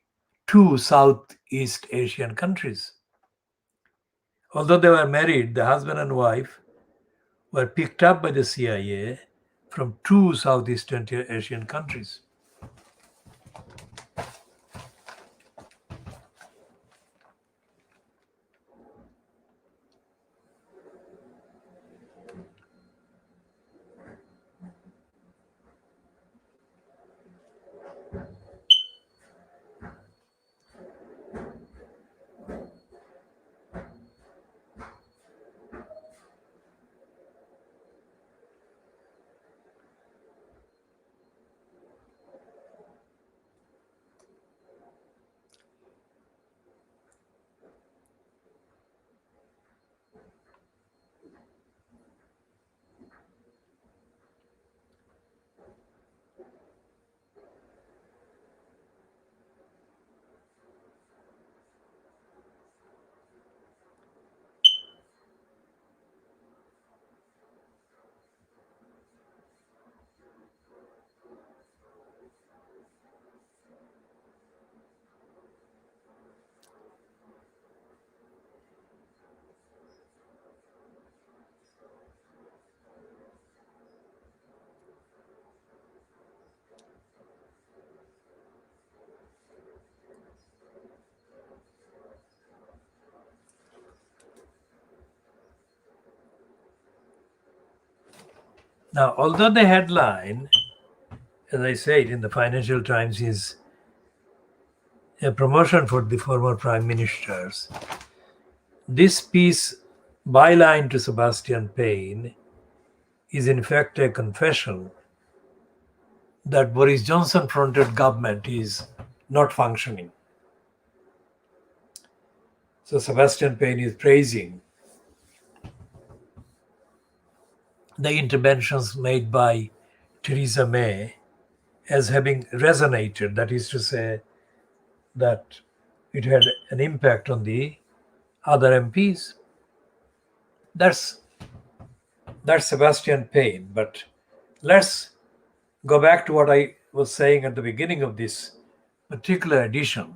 two Southeast Asian countries. Although they were married, the husband and wife were picked up by the CIA from two Southeast Asian countries. Now, although the headline, as I said in the Financial Times, is a promotion for the former prime ministers, this piece, byline to Sebastian Payne, is in fact a confession that Boris Johnson-fronted government is not functioning. So Sebastian Payne is praising the interventions made by Theresa May as having resonated, that is to say, that it had an impact on the other MPs. That's Sebastian Payne. But let's go back to what I was saying at the beginning of this particular edition.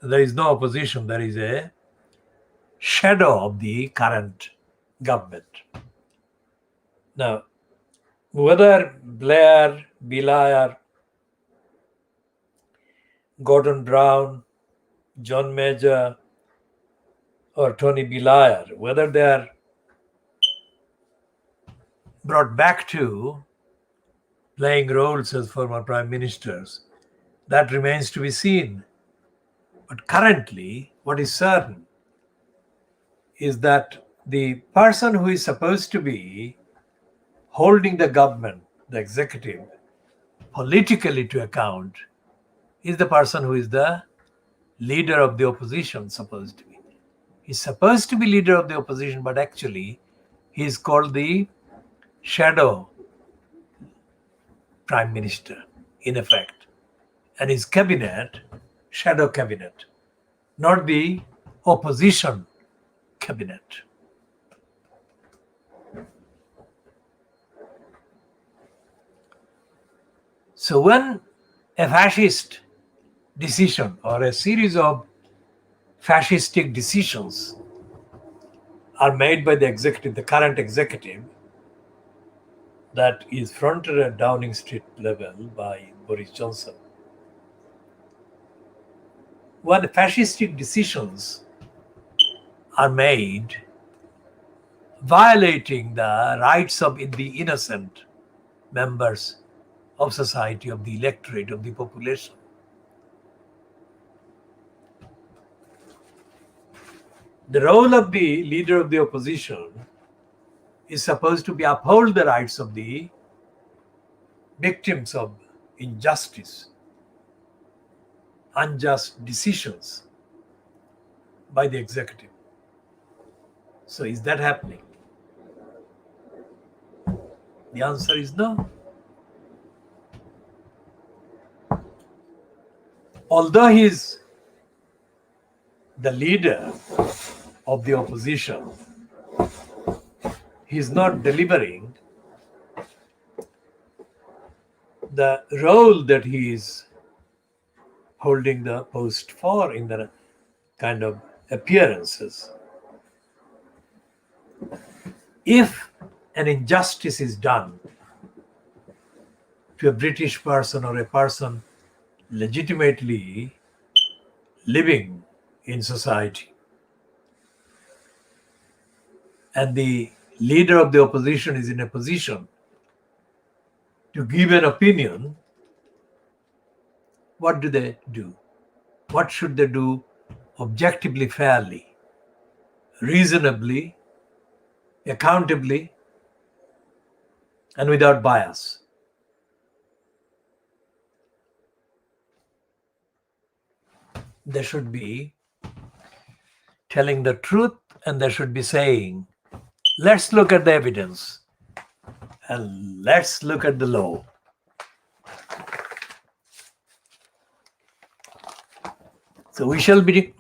There is no opposition. There is a shadow of the current government. Now, whether Blair, Blair, Gordon Brown, John Major, or Tony Blair, whether they are brought back to playing roles as former prime ministers, that remains to be seen. But currently, what is certain is that the person who is supposed to be holding the government, the executive, politically to account is the person who is the leader of the opposition, supposed to be. He's supposed to be leader of the opposition, but actually he is called the shadow prime minister, in effect. And his cabinet, shadow cabinet, not the opposition cabinet. So when a fascist decision or a series of fascistic decisions are made by the executive, the current executive, that is fronted at Downing Street level by Boris Johnson, when fascistic decisions are made violating the rights of the innocent members of society, of the electorate, of the population, the role of the leader of the opposition is supposed to be uphold the rights of the victims of injustice, unjust decisions by the executive. So is that happening? The answer is no. Although he is the leader of the opposition, he is not delivering the role that he is holding the post for in the kind of appearances. If an injustice is done to a British person or a person legitimately living in society, and the leader of the opposition is in a position to give an opinion, what do they do? What should they do objectively, fairly, reasonably, accountably, and without bias? They should be telling the truth, and they should be saying, let's look at the evidence and let's look at the law. So we shall be